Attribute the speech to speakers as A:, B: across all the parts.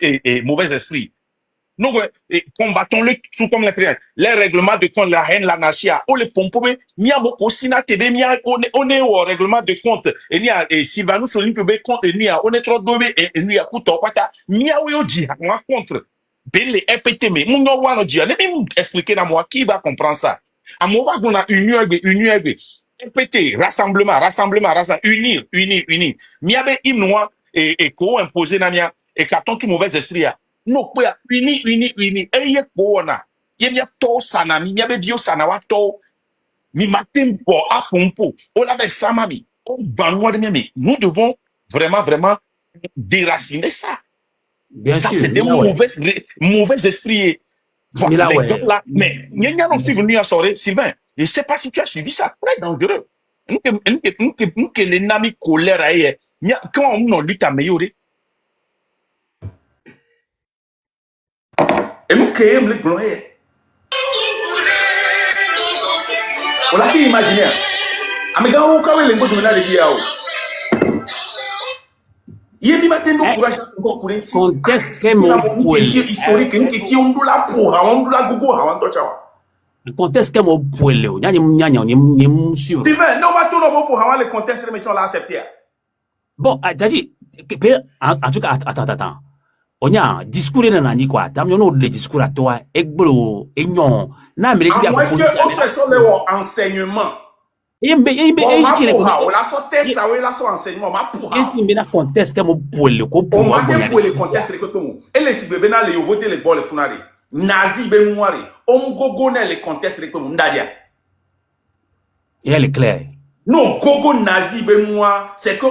A: et mauvais esprit. Donc, combattons-le sous comme les règlements de compte, la haine, l'anarchie, ou les pompes, mia moko sina tebe, mia, on est au règlement de compte, et nia, et Sylvanus Olympe, compte, et nia, on est trop doué, et nia, couteau, kwata, mia, oui, oji, moi, contre, belle, FPT, mais, mon nom, wano, dia, ne me expliquer à moi, qui va comprendre ça? À moi, on a union, FPT, rassemblement, unir, miabe, imnoa, et co-imposer, na mia, et carton tout mauvais esprit, no kwe uni eye kona ye mia to sana mi mia be bio sana wa to mi matin bo apompo o la be sama mi o banwa de mi nous devons vraiment déraciner ça.
B: Bien
A: Ça
B: sûr,
A: c'est des mauvais esprits. Voilà l'exemple là. Mais il y a aussi venu à soirée Sylvain, je sais pas si tu as suivi ça, très dangereux. Nous que les nami colère aye quand on lutte à améliorer. Et nous créons le plan. On l'a imaginé. Amiga o kawe lengo tumena le biao. Yemi matin do courage ko kurenti.
B: Contexte que mon
A: historique ni ti ondula pour ondula gogo ha ndo chawa.
B: Contexte que mon poele o nyanya ni sûr.
A: Steven, no ma to no pour ha le contexte mais tu l'a accepté.
B: Bon, t'as dit en tout cas attends. Onya discours na nani quoi tam yo no le discours à toi egbolo enyon na mere ki
A: est-ce que on fait ça le enseignement
B: yembe
A: on la sorte ça oui la sorte enseignement ma pour
B: esi mbena contexte que mo pole ko
A: pour moi pour le contexte que tout et les sibebe na le voter les bol funari nazi be muari on gogo na le contexte que tout ndadia
B: et elle est claire.
A: Non, gogo nazi ben moi, c'est que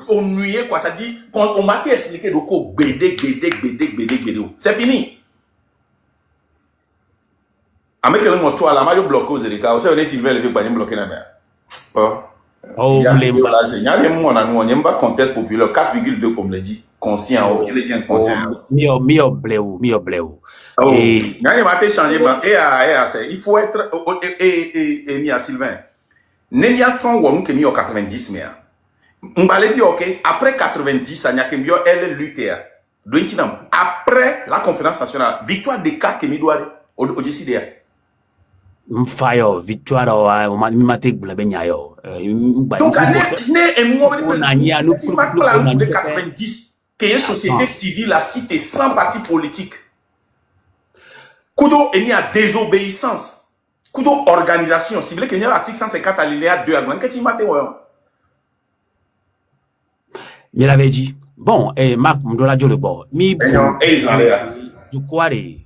A: on nuit quoi, ça dit quand on m'a expliqué de quoi bédé. C'est fini. Avec le mot toi là, moi je bloque aux élections. Vous savez Sylvain le fait pas bloquer la mer. Oh, les là, c'est n'y a rien moi on n'aime pas contexte populaire 4,2 comme l'a dit, conscient, il est inconscient.
B: Mio bleu.
A: Oh, il y a pas changer et il faut être et ni à Sylvain. Nenyaton wom ke mi o 90 mea. Mbale di ok, après 90 anya ke mi o elle lutte. Dointinam après la conférence nationale, victoire de cas ke mi doare o décider.
B: Mfayo victoire o mi mate gbla benya yo.
A: Donc ne e mo na nya no de 90 que une société civile a cité 100 partis politiques. Kudo eni a désobéissance. Kudo organisation, si vous voulez qu'il y ait l'article 150 alinéa 2 à qu'est-ce que tu
B: il avait dit, bon, et Marc Mdola Djolego, mi du quoi les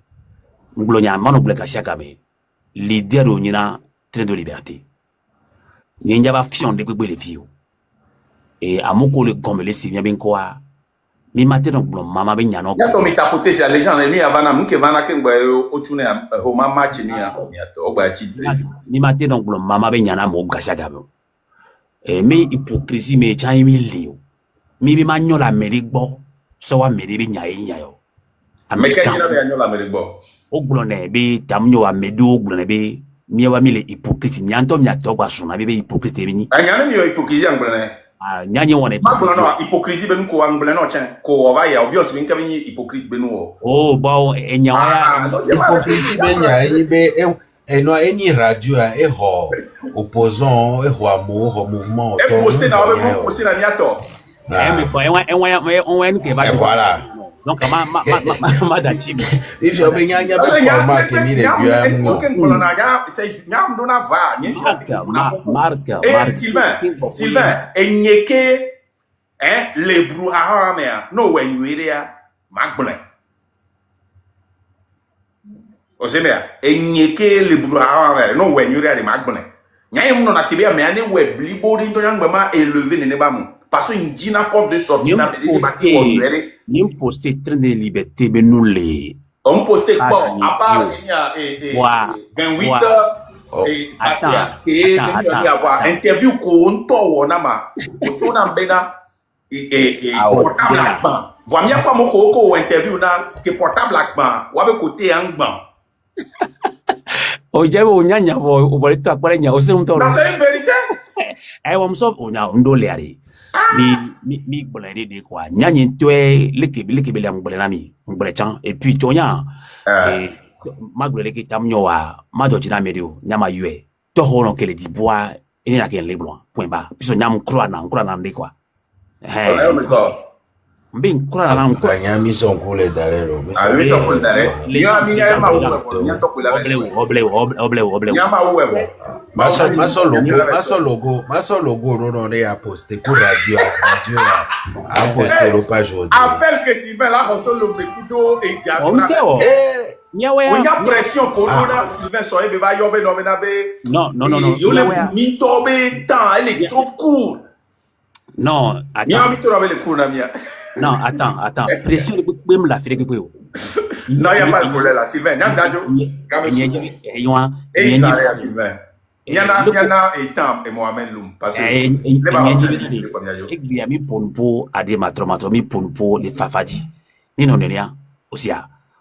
B: Mglonia, Manoble Kasiakame, leader de l'Union train de liberté. Il n'y a pas fion de les filles. Et à mon collègue comme les signes bien quoi. Mi matin donc maman ben yano.
A: Ya to mi tapoter c'est les gens les mi avana mu ke vana ke ngba o tune o ma match ni ya o gba chi.
B: Mi matin donc maman ben yana mo gasha gabo. Et mi hypocrisie me chan mi leo. Mi bi manyo la meri gbo so wa meri bi nya yo.
A: Mais que jina be la meri gbo.
B: O glone be tamnyo wa medo glone be mi wa mi le hypocrite mi anto mi atogwa suna be hypocrite bi ni.
A: Anya mi yo hypocrisie anglone.
B: Nyanyi wane
A: hypocrisie ben ko anglais no chen ko ova ya obios bin kabin hypocrite ben wo
B: oh ba enya wa
C: hypocrisie ben ya eni be eno eni radio e ho opposant e ho amour ho mouvement
A: e poster na be poster na niato
B: me ko enwa nke ba
C: voilà
B: donc ma da chibi
C: if you be nyanya be format ke mi le bia mu
A: c'est nyam do na va ni
B: marque
A: Sylvain enyeke le brouhaha me no wenwere ya magblen o se me enyeke le brouhaha no wenwere ya magblen nyam no na tibia me ane we blibori ndo yang ma élevé ne ba mu parce une dina porte de sortie na
B: ni posté train de liberté ben nous les
A: on posté quoi à part il y a 28 heures et avoir interview ko nto na ma to na mbena et portable akban voyez pas mon ko interview na que portable akban wa be côté angban
B: o jabo nyanya bo o bolito akpare nya o se nto
A: na c'est une vérité
B: e wo mso o nya ndo le ari mi bolé de quoi nyanye toe leke bele ngbolé na mi ngbolé chan et puis tonya et magbolé ke tamnyo wa mado jina medio nyama yue to hono kele di bois et na ken leblo point ba puis nyam croix na de quoi mbin croix na
C: Kwa nyami son kule darero.
A: Ah, oui, son kule darero. Nyami nyama
B: oble
A: nyama uwe.
C: Maso logo non on est à poster pour radio à poster le page aujourd'hui.
A: Appelle que Sylvain là on se le bekudo et
B: diaspora.
A: On y a pression pour nous Sylvain soye be ba yobe no benabe.
B: Non.
A: Yo le mi tobe temps, elle est trop court.
B: Non, attends.
A: Nyami to le court na mia.
B: Non, attends. Pression de même la fait que
A: non, il n'y a pas de problème là, Sylvain. Il y a Sylvain. Il y en a Etam et Mohamed Loum. Parce que
B: il y a mis pour à des matromatromi pour les fafadi. Ni non rien aussi.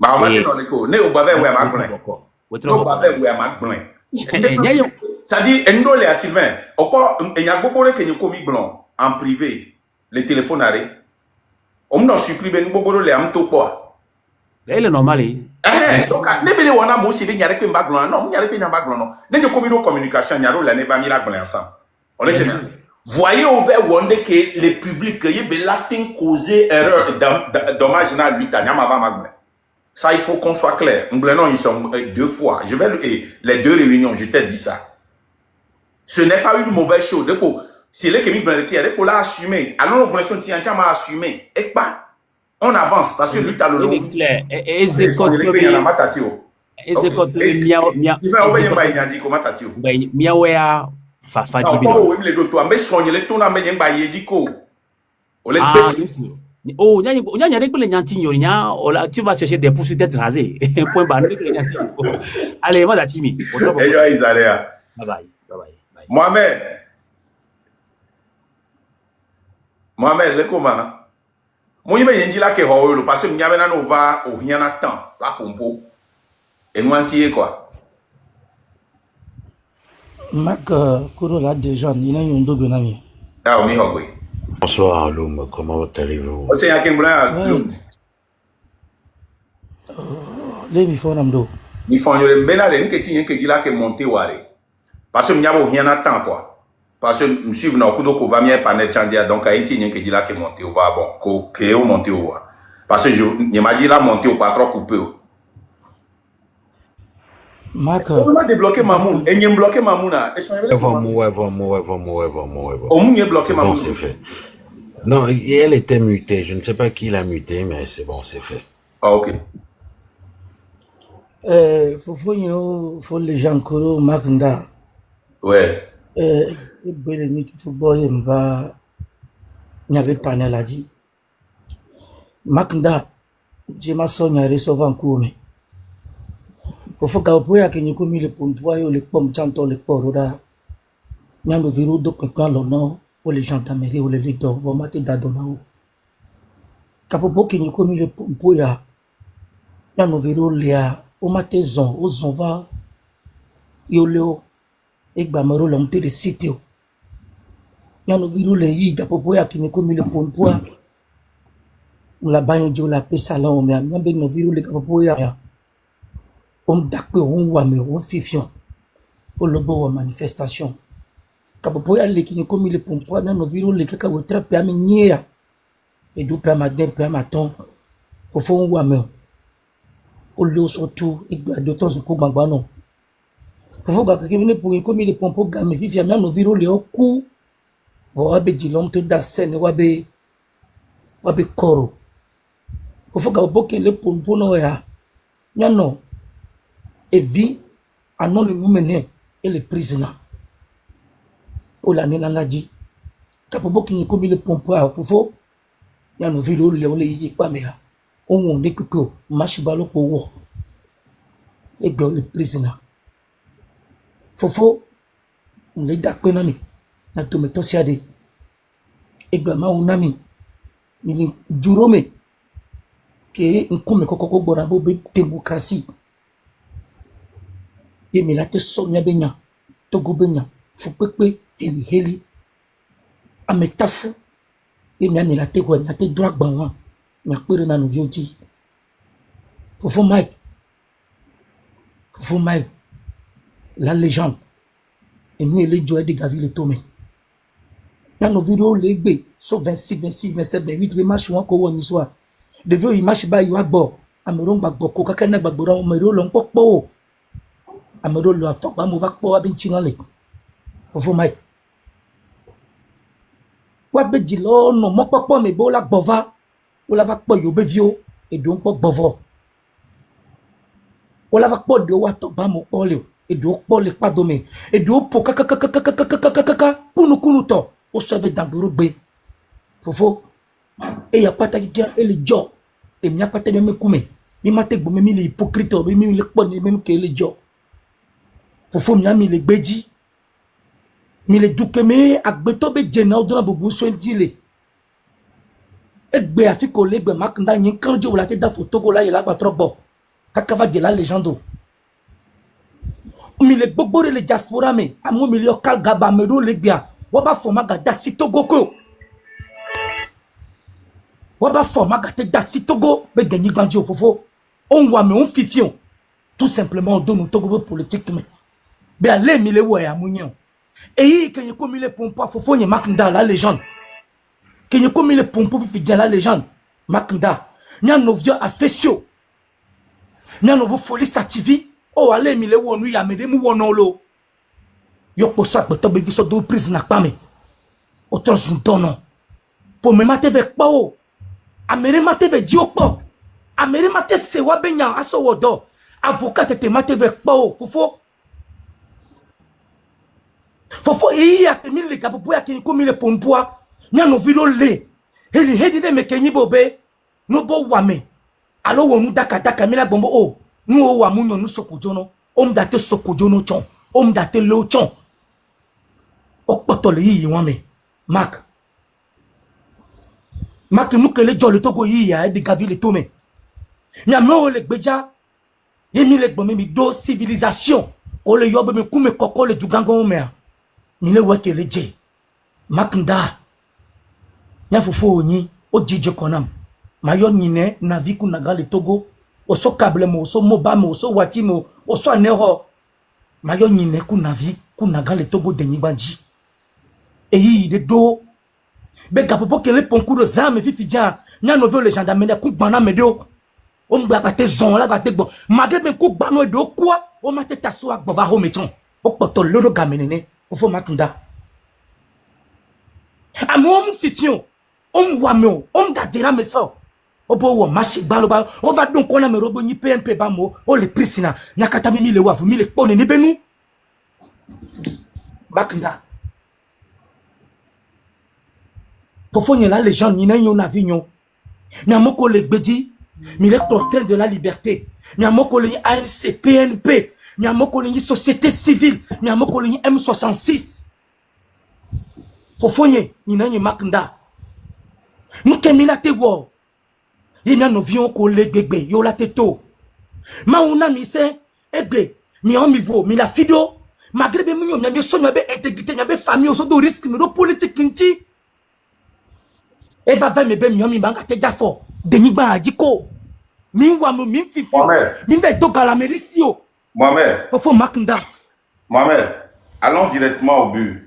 A: Bah, on va dire qu'on est au bavé ou à Macblain. Au bavé ou à Macblain. C'est-à-dire, nous les Sylvain. Il y a beaucoup de gens qui ont commis blanc en privé. Les téléphones arrêtent. On n'a supprimé nous beaucoup les am to quoi.
B: C'est normal.
A: Donc ne bele wana mo si nyare pe background non nyare pe na background non. Ne de communication nyaro la ne ba mira ensemble. On est bien. Voyez au vers wonde que le public y be latin causer erreur dommage na lui ta nyama va magme. Ça il faut qu'on soit clair. Non ils sont deux fois. Je vais les deux réunions, je t'ai dit ça. Ce n'est pas une mauvaise chose. Si les qui me pour l'assumer, alors on peut tiens à assumer. Et pas, on avance parce que lui t'as le nom.
B: Et c'est quoi oh, tu vas chercher des poursuites tête rasée. Point barre. Allez, moi, Timi. Bye bye.
A: Mohamed, le comment? Moi, je me dis là que parce que nous avons va au rien à temps, la pompo. Et nous entier quoi?
D: Mac, Kuro là déjà, il y a un double ami.
A: Ah, oui, oui.
C: Bonsoir, Loum, comment allez-vous?
A: C'est un Loum.
D: Les Mifonamdo.
A: Mifonamdo, mais là, il y a un qui là que monter ware. Parce que nous avons rien à temps quoi. Parce que monsieur n'a pas de va mieux panel chandia donc à été n'y que dit là que monter au bas bon que au monter au bas parce que je m'a dit là monter au pas trop coupé.
D: Mac.
A: On va débloquer Mamoun et n'y bloquer Mamouna. On m'y bloqué Mamoun.
C: C'est fait. Non, elle était mutée. Je ne sais pas qui l'a mutée, mais c'est bon, c'est fait.
A: Ah ok.
D: Faut les gens Kuro Macnda.
A: Ouais.
D: Le football va n'avait pas n'a dit Macnda j'ai ma sonia recevoir en cours mais faut qu'au point que nous commis le pont le pomme chantant le poroda n'yando viro do quand non pour les gendarmeries ou les leaders vont mater d'adonao capopo que nous commis le pont ya n'yando viro lia au matin zon va yoleo ekbamaro l'omte de sitio yano viru le yi da popo ya kini komi le pompoa la bagne jo la pe salon mais ambe no viru le popo ya on dakpe on wa me on fifion pour le beau manifestation kapopo ya le kini komi le pompoa no viru le kaka wo trape ya nyea et du pa matin pa matin pour fo on wa me o le surtout igba de temps ko gbagba no faut que quelqu'un pour une commune de pompo gamme vivia même nos viro le coup va be dilom to da scène wa be koro faut que boke le pompo no ya non et vie anon le mumene et le prisoner o la nena la dit kapo boke une commune de pompo a faut ya no viro le yi pa me ha on de kuko machibalo ko wo et le prisoner Fofo, on les dakpe nami, na to metosiade. Eglama unami, ni jurome, ke nkome kokoko borabo be démocratie. Ye me la te sonya benya, togo benya, fupekpe, heli, ametafu, Et mia mi la te quoi, mia te droit banwa. Mia pere na no vioti. Fofo Mike. Fofo Mike. La légende. Et nous les joueurs de Gavi le Tomé. Dans nos vidéos les gbe, sauf 26, 26, 27, 28 les matchs ou ko woni soir. De vieux il match ba yo agbo. Amero gbagbo ko kakana gbagbora o mero lo npopo. Amero lo atok ba mo va po abin chinale. Fofo Mike. Wa be dilo no mo popo me bo la gbova. O la va po yo be vio e do npo gbovo. O la va po de o atok ba mo po le e do po le pa do me. E do po kaka kunu to. O savait d'angoro be. Fofo. Et ya pata ki et le jo. Et mia pata me kume. Mi mate gbo me mi le hypocrite o mi le po ni même que le jo. Fofo mia mi le gbeji. Mi le dukeme agbeto be jena odona bobu so ndile. Egbe afiko legbe makanda yin kanjo la te da photo ko la yela gba trobo. Kakava de la légende. Mi le gbogbore le diaspora me amu mi le okal gaba me ro legbia. Waba forma ga da sitogoko. Waba forma ga te da sitogo be gagner gbanjo fofo. On wa me on fifion. Tout simplement on donne togo politique me. Be ale mi le wo ya munyon. Et il que comme il est pompo fofo ni maknda la légende. Que ni comme il est pompo fi la légende. Maknda. Nya no vieux affection. Nya no folie sativi. Oh ale mi le wo nu ya me de mu wono lo. Yo posa pe tobe viso do prise na kpame. Otro zuntono. Po me mate ve kpa o. Amere mate ve di okpo. Amere mate sewa benya aso wodo. Avocat te mate ve kpa o. Fofo iya te mi le kapopo ya ke ko mi le pompoa. Nya no video le. Heli hedi de me kenyi bobe. No bo wame. Alo wonu daka mi la bombo o. Nu o wa munyo nu sokojono. Om date sokojono chon. Om date lo chon. Okpotole yi won me. Mark nou ke le jole togo yi ya de Gavi le tome. Nya me o le gbeja. Yemi le gbo mi do civilisation. Ko le yobe me kume koko le dugango me. Mi le weke le je. Maknda. Nya fofo onyi o jije konam. Mayo nyine na viku naga le Togo. O so kable mo, o so moba mo, o so wati mo, o so aneho. Mayo nyine ku navi ku naga le Togo de nyibanji. Et il de do. Be gapopo ke le ponku de zame fi fidja. Nya no ve le gendarmerie ku gbana medo. O mbla ba te zon la ba te bon. Magre ben ku gbano do quoi? O ma te taso ak bova ho meton. O poto lolo gamenene. O fo makunda. Amom fifion. On wameo. On da dira me so. O bo wo machi gbalo ba. O va don kona me robo ni PNP ba mo. O le prisina. Nyakata mi le wafu mi le pone ni benu. Bakunda. Pour la légende, ni n'a na vignon. Ni a moko le gbedi, mi le contraint de la liberté. Ni a moko le ANC, PNP. Ni a moko le société civile. Ni a moko le M66. Fofonye, ni n'a maknda. Nous kemina te wo. Ni a no vion ko le gbegbe, yo la te to. Ma una mi se, egbe, mi on mi vo, mi la fido. Malgré be mi on mi so be intégrité, mi be famille, so do risque, mi do politique nti. Et va faire mes belles mi banga te dafo de niba adiko mi wa mo mi fifi mi ve do galamerisio
A: Mohamed
D: faut maknda
A: Mohamed allons directement au but.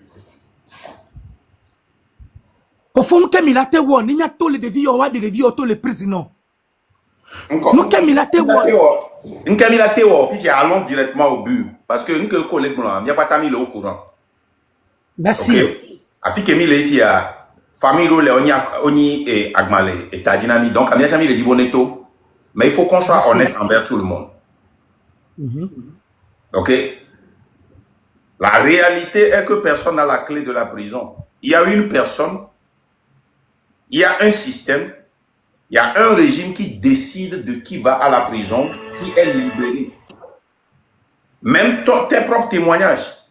D: Faut que mi la te wo ni nya to le devi o wa de devi o to le président nous que mi la te wo
A: nke mi la te wo fi allons directement au but parce que nke collègue blanc mi pas tami le au courant.
D: Merci.
A: Okay. Afi ke mi le fi a famille le oni et agmale et tadinami donc a bien le diboneto mais il faut qu'on soit honnête envers tout le monde. OK, la réalité est que personne n'a la clé de la prison. Il y a une personne, il y a un système, il y a un régime qui décide de qui va à la prison, qui est libéré. Même tes propres témoignages,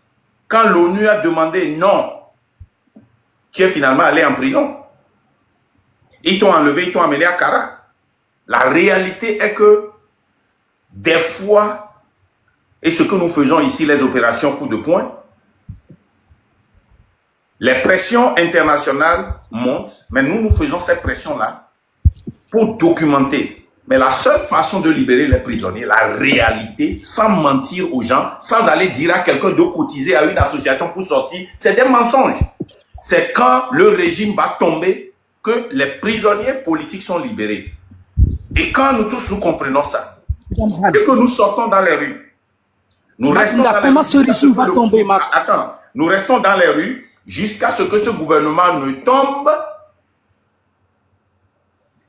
A: quand l'ONU a demandé non, tu es finalement allé en prison. Ils t'ont enlevé, ils t'ont amené à Kara. La réalité est que des fois, et ce que nous faisons ici, les opérations coup de poing, Les pressions internationales montent, mais nous faisons cette pression-là pour documenter. Mais la seule façon de libérer les prisonniers, la réalité, sans mentir aux gens, sans aller dire à quelqu'un de cotiser à une association pour sortir, c'est des mensonges. C'est quand le régime va tomber que les prisonniers politiques sont libérés. Et quand nous tous nous comprenons ça, et que nous sortons dans les rues, nous restons dans les rues.
D: Ce régime va tomber, Marc?
A: Attends, nous restons dans les rues jusqu'à ce que ce gouvernement ne tombe.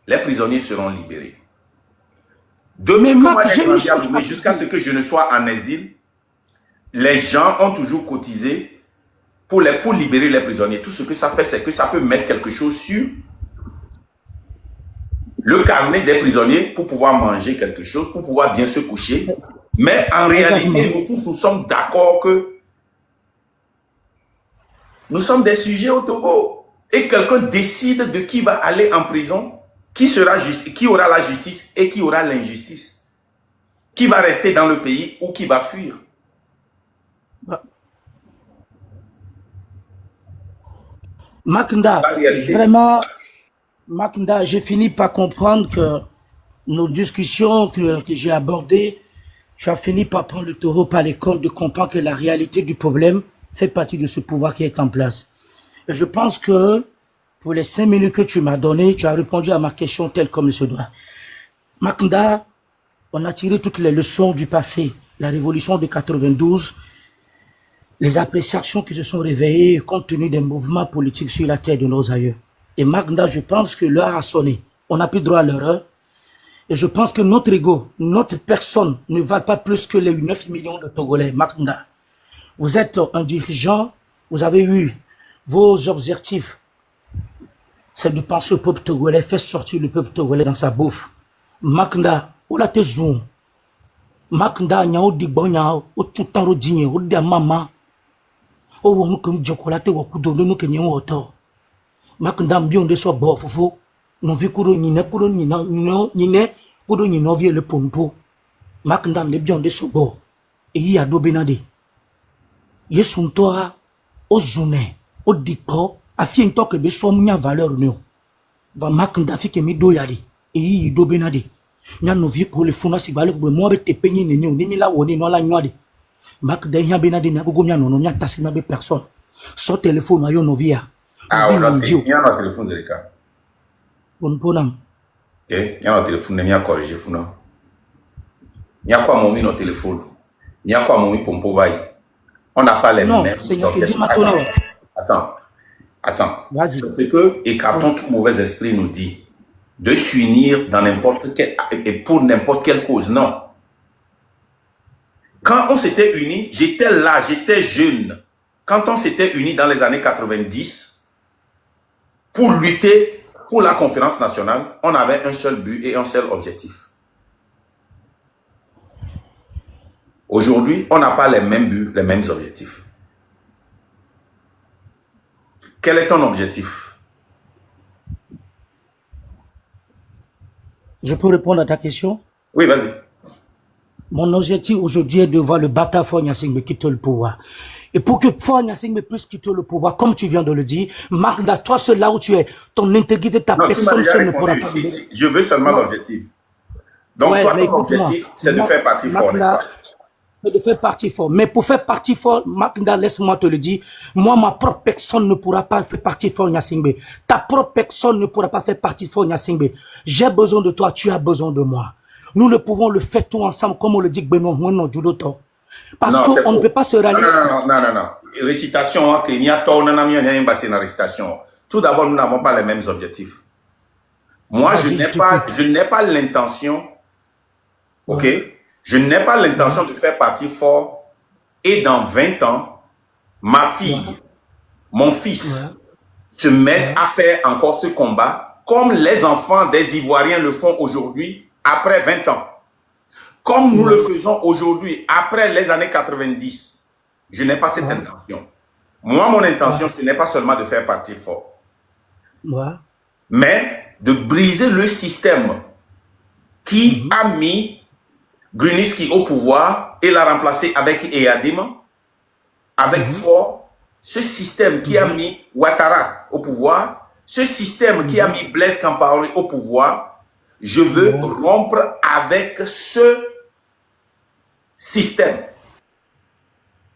A: Les prisonniers seront libérés. Depuis jusqu'à ce que je ne sois en exil, les gens ont toujours cotisé pour libérer les prisonniers. Tout ce que ça fait, c'est que ça peut mettre quelque chose sur le carnet des prisonniers pour pouvoir manger quelque chose, pour pouvoir bien se coucher. Mais en réalité, nous tous nous sommes d'accord que nous sommes des sujets au Togo. Et quelqu'un décide de qui va aller en prison, qui aura la justice et qui aura l'injustice. Qui va rester dans le pays ou qui va fuir.
D: Makanda, vraiment, Makanda, j'ai fini par comprendre que nos discussions que j'ai abordées, tu as fini par prendre le taureau par les cornes, de comprendre que la réalité du problème fait partie de ce pouvoir qui est en place. Et je pense que pour les 5 minutes que tu m'as donné, tu as répondu à ma question telle comme il se doit. Makanda, on a tiré toutes les leçons du passé, la révolution de 92, les appréciations qui se sont réveillées compte tenu des mouvements politiques sur la terre de nos aïeux. Et Makanda, je pense que l'heure a sonné. On n'a plus droit à l'erreur. Et je pense que notre ego, notre personne ne valent pas plus que les 9 millions de Togolais. Makanda, vous êtes un dirigeant, vous avez eu vos objectifs. C'est de penser au peuple togolais, faire sortir le peuple togolais dans sa bouffe. Makanda, on l'a tesou. Makanda, nyao digbo nyao, o tutaro dinye, o dia mama. O wongu kum jokolate wakudo no kenye woto. Makanda mbion de so bo fofo. Non vi kuro nyine kuro nyine kuro nyino vie le pompo. Makanda le bion de so bo. E yi adobe na de. Yesu ntoa o zune, o dikpo afi nto ke be so munya valeur ni o. Va Makanda fi ke mi do yari. E yi dobe na de. Nya no vi ko le funa si bale ko mo be te penyi ni ni mi la woni no la nyoade. Makanda nya be na de na gogo nya no nya tasi na be personne. So téléphone ayo no via.
A: Ah, on a un téléphone de l'écart.
D: Bon ponam.
A: Ok, il y a un téléphone, il y a corrigé funa. Il y a quoi mon no téléphone? Il y a quoi mon pompo vai? On n'a pas les mêmes.
D: Non, c'est ce que dit maintenant.
A: Attends. C'est ce que écartons tout mauvais esprit nous dit. De s'unir dans n'importe quel, et pour n'importe quelle cause, non. Quand on s'était unis, j'étais là, j'étais jeune. Quand on s'était unis dans les années 90, pour lutter pour la conférence nationale, on avait un seul but et un seul objectif. Aujourd'hui, on n'a pas les mêmes buts, les mêmes objectifs. Quel est ton objectif?
D: Je peux répondre à ta question?
A: Oui, vas-y.
D: Mon objectif aujourd'hui est de voir le bâtard Faure Gnassingbé quitter le pouvoir. Et pour que Faure Gnassingbé puisse quitter le pouvoir, comme tu viens de le dire, Makanda, toi seul là où tu es, ton intégrité, ta personne seule ne pourra pas.
A: Je veux seulement l'objectif. Donc ouais, toi, ton objectif, c'est de faire partie fort, n'est-ce pas?
D: De faire partie fort. Mais pour faire partie fort, Makanda, laisse-moi te le dire, moi, ma propre personne ne pourra pas faire partie Faure Gnassingbé. Ta propre personne ne pourra pas faire partie Faure Gnassingbé. J'ai besoin de toi, tu as besoin de moi. Nous ne pouvons le faire tout ensemble, comme on le dit, parce qu'on ne peut pas se rallier.
A: Non. Récitation, qu'il y a une récitation. Tout d'abord, nous n'avons pas les mêmes objectifs. Moi, je n'ai pas l'intention, ok? Je n'ai pas l'intention de faire partie fort et dans 20 ans, ma fille, mon fils, se mettent à faire encore ce combat comme les enfants des Ivoiriens le font aujourd'hui après 20 ans. Comme nous le faisons aujourd'hui après les années 90. Je n'ai pas cette intention. Moi, mon intention, ce n'est pas seulement de faire partie fort, mais de briser le système qui a mis Gruniski au pouvoir et l'a remplacé avec Eyadim, avec Faure ce système qui a mis Ouattara au pouvoir, ce système qui a mis Blaise Compaoré au pouvoir, je veux rompre avec ce système.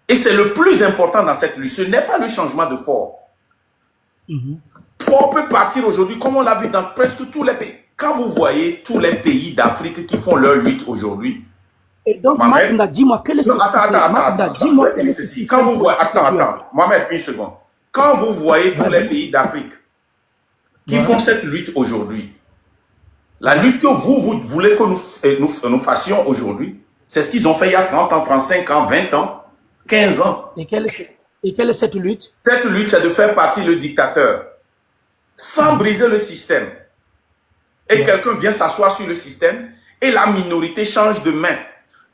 A: Et c'est le plus important dans cette lutte. Ce n'est pas le changement de forme. On peut partir aujourd'hui, comme on l'a vu dans presque tous les pays. Quand vous voyez tous les pays d'Afrique qui font leur lutte aujourd'hui.
D: Et donc, Mohamed, dis-moi, quel est ce système?
A: Quand vous voyez, attends, Mohamed, une seconde. Quand vous voyez tous les pays d'Afrique qui font cette lutte aujourd'hui, la lutte que vous voulez que nous fassions aujourd'hui, c'est ce qu'ils ont fait il y a 30 ans, 35 ans, 20 ans, 15 ans.
D: Et quelle est cette lutte?
A: Cette lutte, c'est de faire partie le dictateur sans briser le système. Et quelqu'un vient s'asseoir sur le système et la minorité change de main.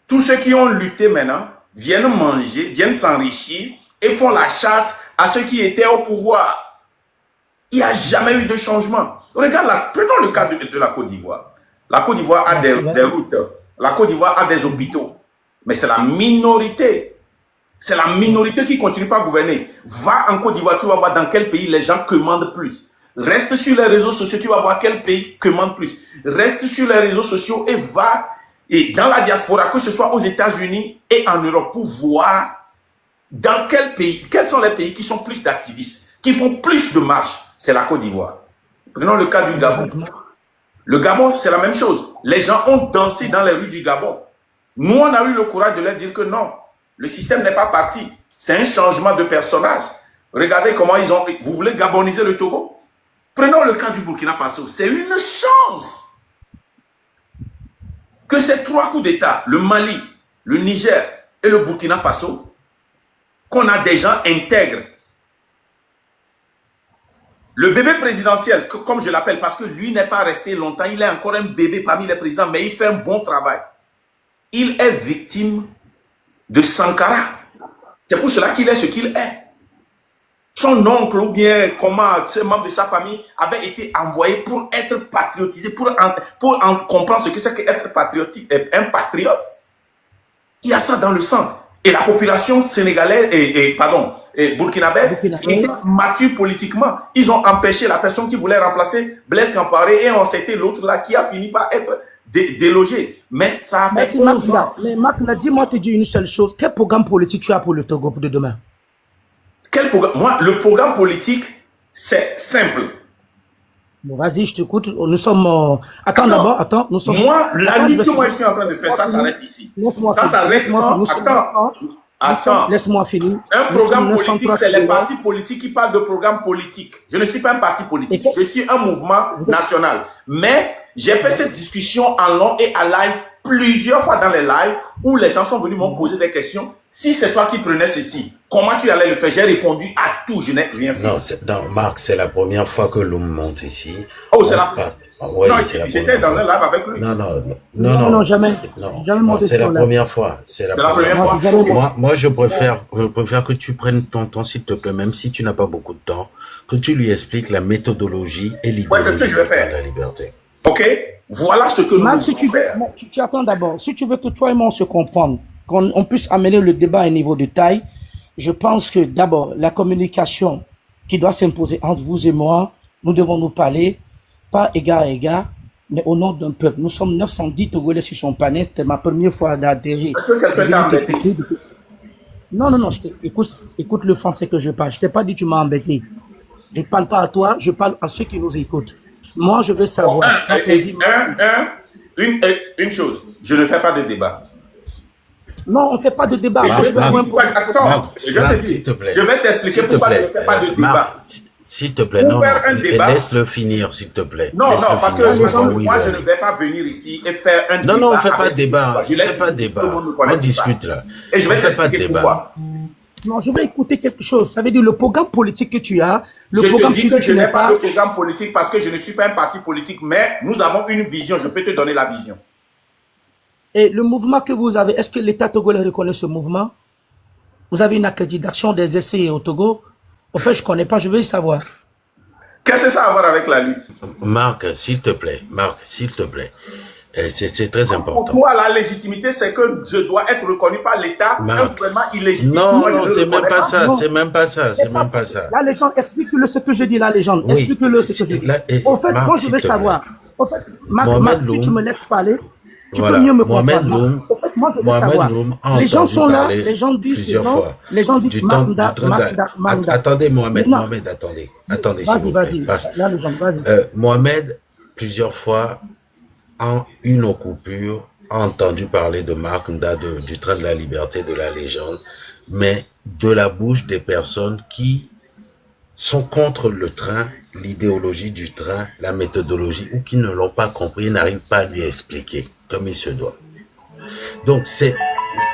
A: Tous ceux qui ont lutté maintenant viennent manger, viennent s'enrichir et font la chasse à ceux qui étaient au pouvoir. Il n'y a jamais eu de changement. Regarde, prenons le cas de la Côte d'Ivoire. La Côte d'Ivoire a des routes. La Côte d'Ivoire a des hôpitaux. Mais c'est la minorité. C'est la minorité qui continue pas à gouverner. Va en Côte d'Ivoire, tu vas voir dans quel pays les gens commandent plus. Reste sur les réseaux sociaux, tu vas voir quel pays commande plus. Reste sur les réseaux sociaux et va dans la diaspora, que ce soit aux États-Unis et en Europe, pour voir dans quel pays, quels sont les pays qui sont plus d'activistes, qui font plus de marches. C'est la Côte d'Ivoire. Prenons le cas du Gabon. Le Gabon, c'est la même chose. Les gens ont dansé dans les rues du Gabon. Nous, on a eu le courage de leur dire que non, le système n'est pas parti. C'est un changement de personnage. Regardez comment ils ont... Vous voulez gaboniser le Togo? Prenons le cas du Burkina Faso. C'est une chance que ces trois coups d'État, le Mali, le Niger et le Burkina Faso, qu'on a des gens intègres. Le bébé présidentiel, comme je l'appelle, parce que lui n'est pas resté longtemps, il est encore un bébé parmi les présidents, mais il fait un bon travail. Il est victime de Sankara. C'est pour cela qu'il est ce qu'il est. Son oncle ou bien comment ce membre de sa famille avait été envoyé pour être patriotisé, pour en comprendre ce que c'est qu'être patriotique, un patriote. Il y a ça dans le sang. Et la population sénégalaise et burkinabé était mature politiquement. Ils ont empêché la personne qui voulait remplacer Blaise Compaoré et on s'était l'autre là qui a fini par être délogé. Mais ça a fait...
D: Mais Marc, dis-moi, te dis une seule chose. Quel programme politique tu as pour le Togo pour de demain?
A: Quel programme? Moi, le programme politique, c'est simple.
D: Bon, vas-y, je t'écoute. Nous sommes... Attends d'abord, attends. Nous sommes...
A: Moi, la lutte que moi je suis en train de faire, ça s'arrête ici. Ça s'arrête Attends.
D: Laisse-moi finir.
A: Un programme politique, c'est les partis politiques qui parlent de programme politique. Je ne suis pas un parti politique. Je suis un mouvement national. Mais j'ai fait cette discussion en long et en live plusieurs fois dans les lives où les gens sont venus me poser des questions. Si c'est toi qui prenais ceci, comment tu allais le faire? J'ai répondu à tout, je n'ai rien fait.
C: Non, Marc, c'est la première fois que l'homme monte ici.
A: Oh, c'est la...
C: Ouais,
A: non,
C: j'étais
A: dans un live avec lui.
D: Non, jamais.
C: Non, c'est la première fois. C'est la première fois. Moi, je préfère que tu prennes ton temps, s'il te plaît, même si tu n'as pas beaucoup de temps, que tu lui expliques la méthodologie et l'idéologie de la liberté.
A: Ok? Voilà ce que nous
D: si tu veux, tu attends d'abord. Si tu veux que toi et moi on se comprenne, qu'on puisse amener le débat à un niveau de taille, je pense que d'abord, la communication qui doit s'imposer entre vous et moi, nous devons nous parler, pas égard à égard, mais au nom d'un peuple. Nous sommes 910 Togolais sur son panel, c'était ma première fois d'adhérer.
A: Est-ce que quelqu'un t'a embêté?
D: Non, écoute le français que je parle. Je t'ai pas dit tu m'as embêté. Je ne parle pas à toi, je parle à ceux qui nous écoutent. Moi, je veux savoir.
A: Une chose, je ne fais pas de débat.
D: Non, on ne fait pas de débat.
A: Attends, je vais t'expliquer pourquoi je ne fais pas de débat.
C: S'il te plaît, non, laisse-le finir, s'il te plaît.
A: Non, parce que moi, je ne vais pas venir ici et faire un débat.
C: Non, on ne fait pas de débat. Il ne fait pas de débat. On discute là.
A: Et je vais t'expliquer pourquoi.
D: Non, je vais écouter quelque chose. Ça veut dire le programme politique que tu as,
A: je te dis que je n'ai pas de programme politique parce que je ne suis pas un parti politique, mais nous avons une vision. Je peux te donner la vision.
D: Et le mouvement que vous avez, est-ce que l'État togolais reconnaît ce mouvement? Vous avez une accréditation des essais au Togo? En fait, je ne connais pas, je veux y savoir.
A: Qu'est-ce que ça a à voir avec la lutte?
C: Marc, s'il te plaît. C'est très important.
A: Pour toi, la légitimité, c'est que je dois être reconnu par l'État. Vraiment illégitime.
C: Non, c'est même pas ça. C'est même pas ça. C'est même pas ça.
D: La légende, explique-le ce que je dis, la légende.
C: Oui.
D: Explique-le ce que je dis. En fait, moi, je veux savoir. En fait, Marc, si tu me laisses parler, tu peux mieux me comprendre. En fait, moi, je veux savoir. Les gens sont là, les gens disent que non. Les gens disent Magda.
C: Attendez, Mohamed, attendez.
D: Vas-y. La légende, vas-y.
C: Mohamed, plusieurs fois, en une coupure, a entendu parler de Marc Nda, du train de la liberté, de la légende, mais de la bouche des personnes qui sont contre le train, l'idéologie du train, la méthodologie, ou qui ne l'ont pas compris, n'arrivent pas à lui expliquer comme il se doit. Donc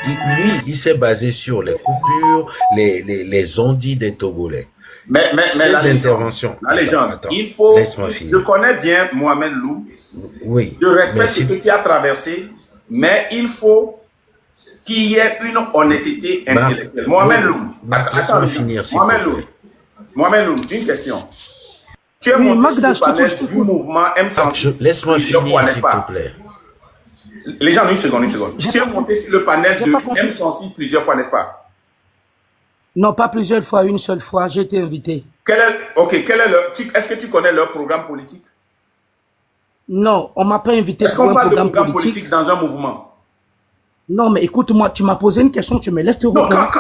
C: lui, il s'est basé sur les coupures, les ondits des Togolais.
A: Mais
C: ces interventions.
A: La légende, il faut. Je connais bien Mohamed Lou.
C: Oui.
A: Je respecte ce que tu as traversé, mais il faut qu'il y ait une honnêteté intellectuelle. Mohamed Lou.
C: Laisse-moi finir, s'il te plaît.
A: Mohamed Lou, une question. Tu es monté sur le panel du mouvement M106.
C: Laisse-moi finir, s'il te plaît.
A: Les gens, une seconde. Tu es monté sur le panel de M106 plusieurs fois, n'est-ce pas?
D: Non, pas plusieurs fois, une seule fois, j'ai été invité.
A: Est-ce que tu connais leur programme politique?
D: Non, on ne m'a pas invité
A: pour un programme politique dans un mouvement?
D: Non, mais écoute-moi, tu m'as posé une question, tu me laisses te répondre.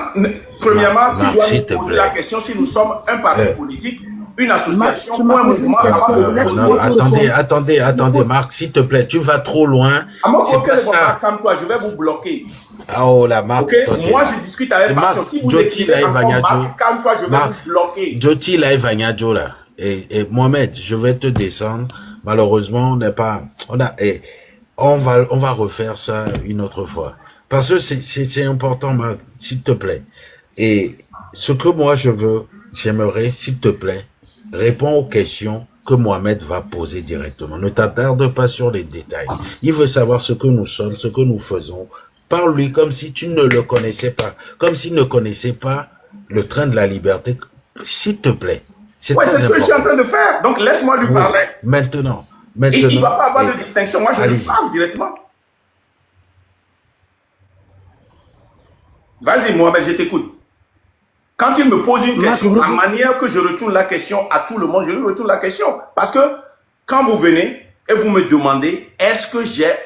A: Premièrement, tu dois me poser la question si nous sommes un parti politique, une association, un mouvement.
C: Attendez, Marc, s'il te plaît, tu vas trop loin.
A: C'est pas ça. Calme-toi, je vais vous bloquer.
C: Oh la Marc,
A: moi je discute avec Marc. Si vous écrivez calme-toi, je vais vous bloquer.
C: Joti là, Vagnajo là. Et Mohamed, je vais te descendre. Malheureusement, on va refaire ça une autre fois. Parce que c'est important, Marc, s'il te plaît. Et ce que moi j'aimerais, s'il te plaît, réponds aux questions que Mohamed va poser directement. Ne t'attarde pas sur les détails. Il veut savoir ce que nous sommes, ce que nous faisons. Parle-lui comme si tu ne le connaissais pas, comme s'il ne connaissait pas le train de la liberté. S'il te plaît.
A: C'est ce que je suis en train de faire. Donc laisse-moi lui parler.
C: Maintenant.
A: Et il ne va pas avoir de distinction. Moi, je lui parle directement. Vas-y, Mohamed, je t'écoute. Quand il me pose une question, la manière que je retourne la question à tout le monde, je lui retourne la question. Parce que quand vous venez et vous me demandez,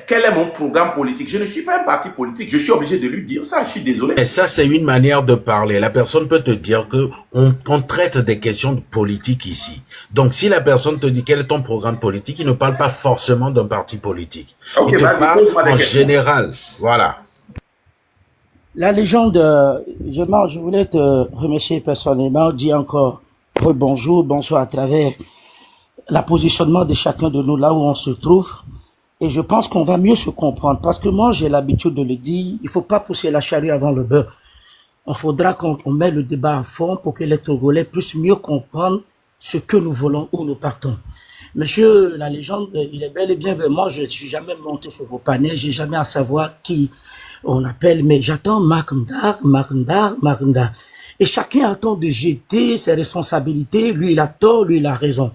A: quel est mon programme politique? Je ne suis pas un parti politique. Je suis obligé de lui dire ça. Je suis désolé.
C: Et ça, c'est une manière de parler. La personne peut te dire que on traite des questions politiques ici. Donc, si la personne te dit quel est ton programme politique, il ne parle pas forcément d'un parti politique. Il te parle en général. Voilà.
D: La légende, je voulais te remercier personnellement, dire encore bonjour, bonsoir à travers la positionnement de chacun de nous là où on se trouve. Et je pense qu'on va mieux se comprendre. Parce que moi, j'ai l'habitude de le dire, il faut pas pousser la charrue avant le beurre. Il faudra qu'on mette le débat à fond pour que les Togolais puissent mieux comprendre ce que nous voulons, où nous partons. Monsieur, la légende, il est bel et bien, moi, je ne suis jamais monté sur vos panels, j'ai jamais à savoir qui on appelle, mais j'attends Marc Nda. Et chacun attend de jeter ses responsabilités, lui il a tort, lui il a raison.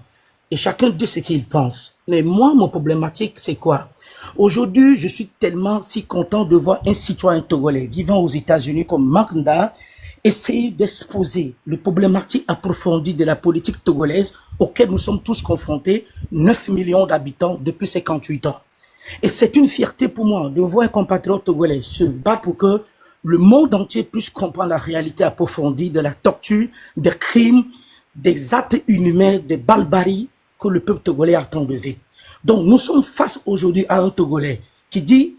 D: Et chacun dit ce qu'il pense. Mais moi, mon problématique, c'est quoi? Aujourd'hui, je suis tellement si content de voir un citoyen togolais vivant aux États-Unis comme Marc Nda essayer d'exposer le problématique approfondi de la politique togolaise auquel nous sommes tous confrontés, 9 millions d'habitants depuis 58 ans. Et c'est une fierté pour moi de voir un compatriote togolais se battre pour que le monde entier puisse comprendre la réalité approfondie de la torture, des crimes, des actes inhumains, des barbaries que le peuple togolais attend de vivre. Donc nous sommes face aujourd'hui à un Togolais qui dit,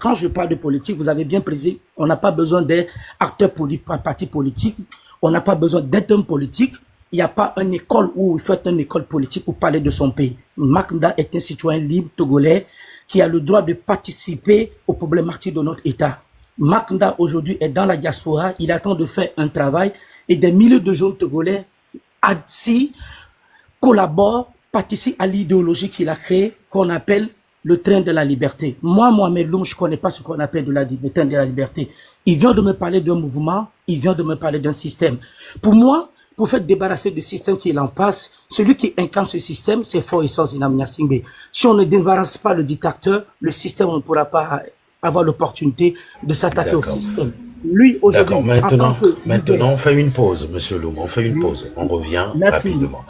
D: quand je parle de politique, vous avez bien précisé, on n'a pas besoin d'être acteur politique, parti politique, on n'a pas besoin d'être un politique, il n'y a pas une école où il faut être une école politique pour parler de son pays. Marc Nda est un citoyen libre togolais qui a le droit de participer aux problématiques de notre État. Marc Nda aujourd'hui est dans la diaspora, il attend de faire un travail et des milliers de jeunes togolais assis collaborent, participent à l'idéologie qu'il a créée, qu'on appelle le train de la liberté. Moi, Mohamed Loum, je ne connais pas ce qu'on appelle le train de la liberté. Il vient de me parler d'un mouvement, il vient de me parler d'un système. Pour moi, pour faire débarrasser du système qui est en place. Celui qui incarne ce système, c'est Faure Essence Inamia Singbe. Si on ne débarrasse pas le dictateur, le système, on ne pourra pas avoir l'opportunité de s'attaquer au système. Lui, aujourd'hui...
C: D'accord, maintenant, on fait une pause, monsieur Loum, on fait une pause. On revient rapidement.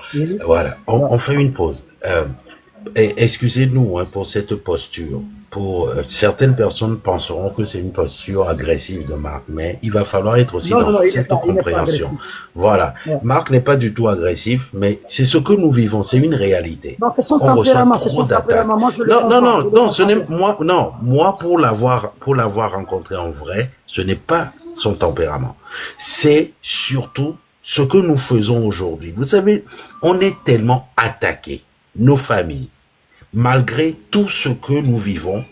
C: Voilà, on fait une pause. Excusez-nous pour cette posture. Pour certaines personnes penseront que c'est une posture agressive de Marc, mais il va falloir être aussi dans cette compréhension. Voilà, Marc n'est pas du tout agressif, mais c'est ce que nous vivons, c'est une réalité.
D: Non, c'est son tempérament, c'est son tempérament.
C: Moi, pour l'avoir rencontré en vrai, ce n'est pas son tempérament. C'est surtout ce que nous faisons aujourd'hui. Vous savez, on est tellement attaqués, nos familles. Malgré tout ce que nous vivons,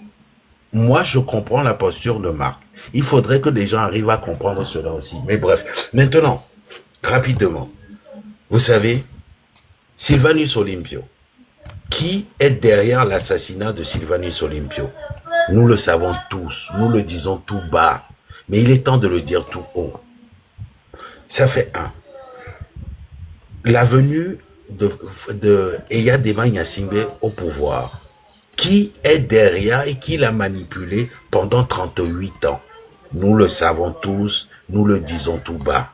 C: moi, je comprends la posture de Marc. Il faudrait que les gens arrivent à comprendre cela aussi. Mais bref, maintenant, rapidement, vous savez, Sylvanus Olympio, qui est derrière l'assassinat de Sylvanus Olympio? Nous le savons tous, nous le disons tout bas, mais il est temps de le dire tout haut. Ça fait un. La venue de Eyadema Gnassingbé au pouvoir, qui est derrière et qui l'a manipulé pendant 38 ans. Nous le savons tous, nous le disons tout bas.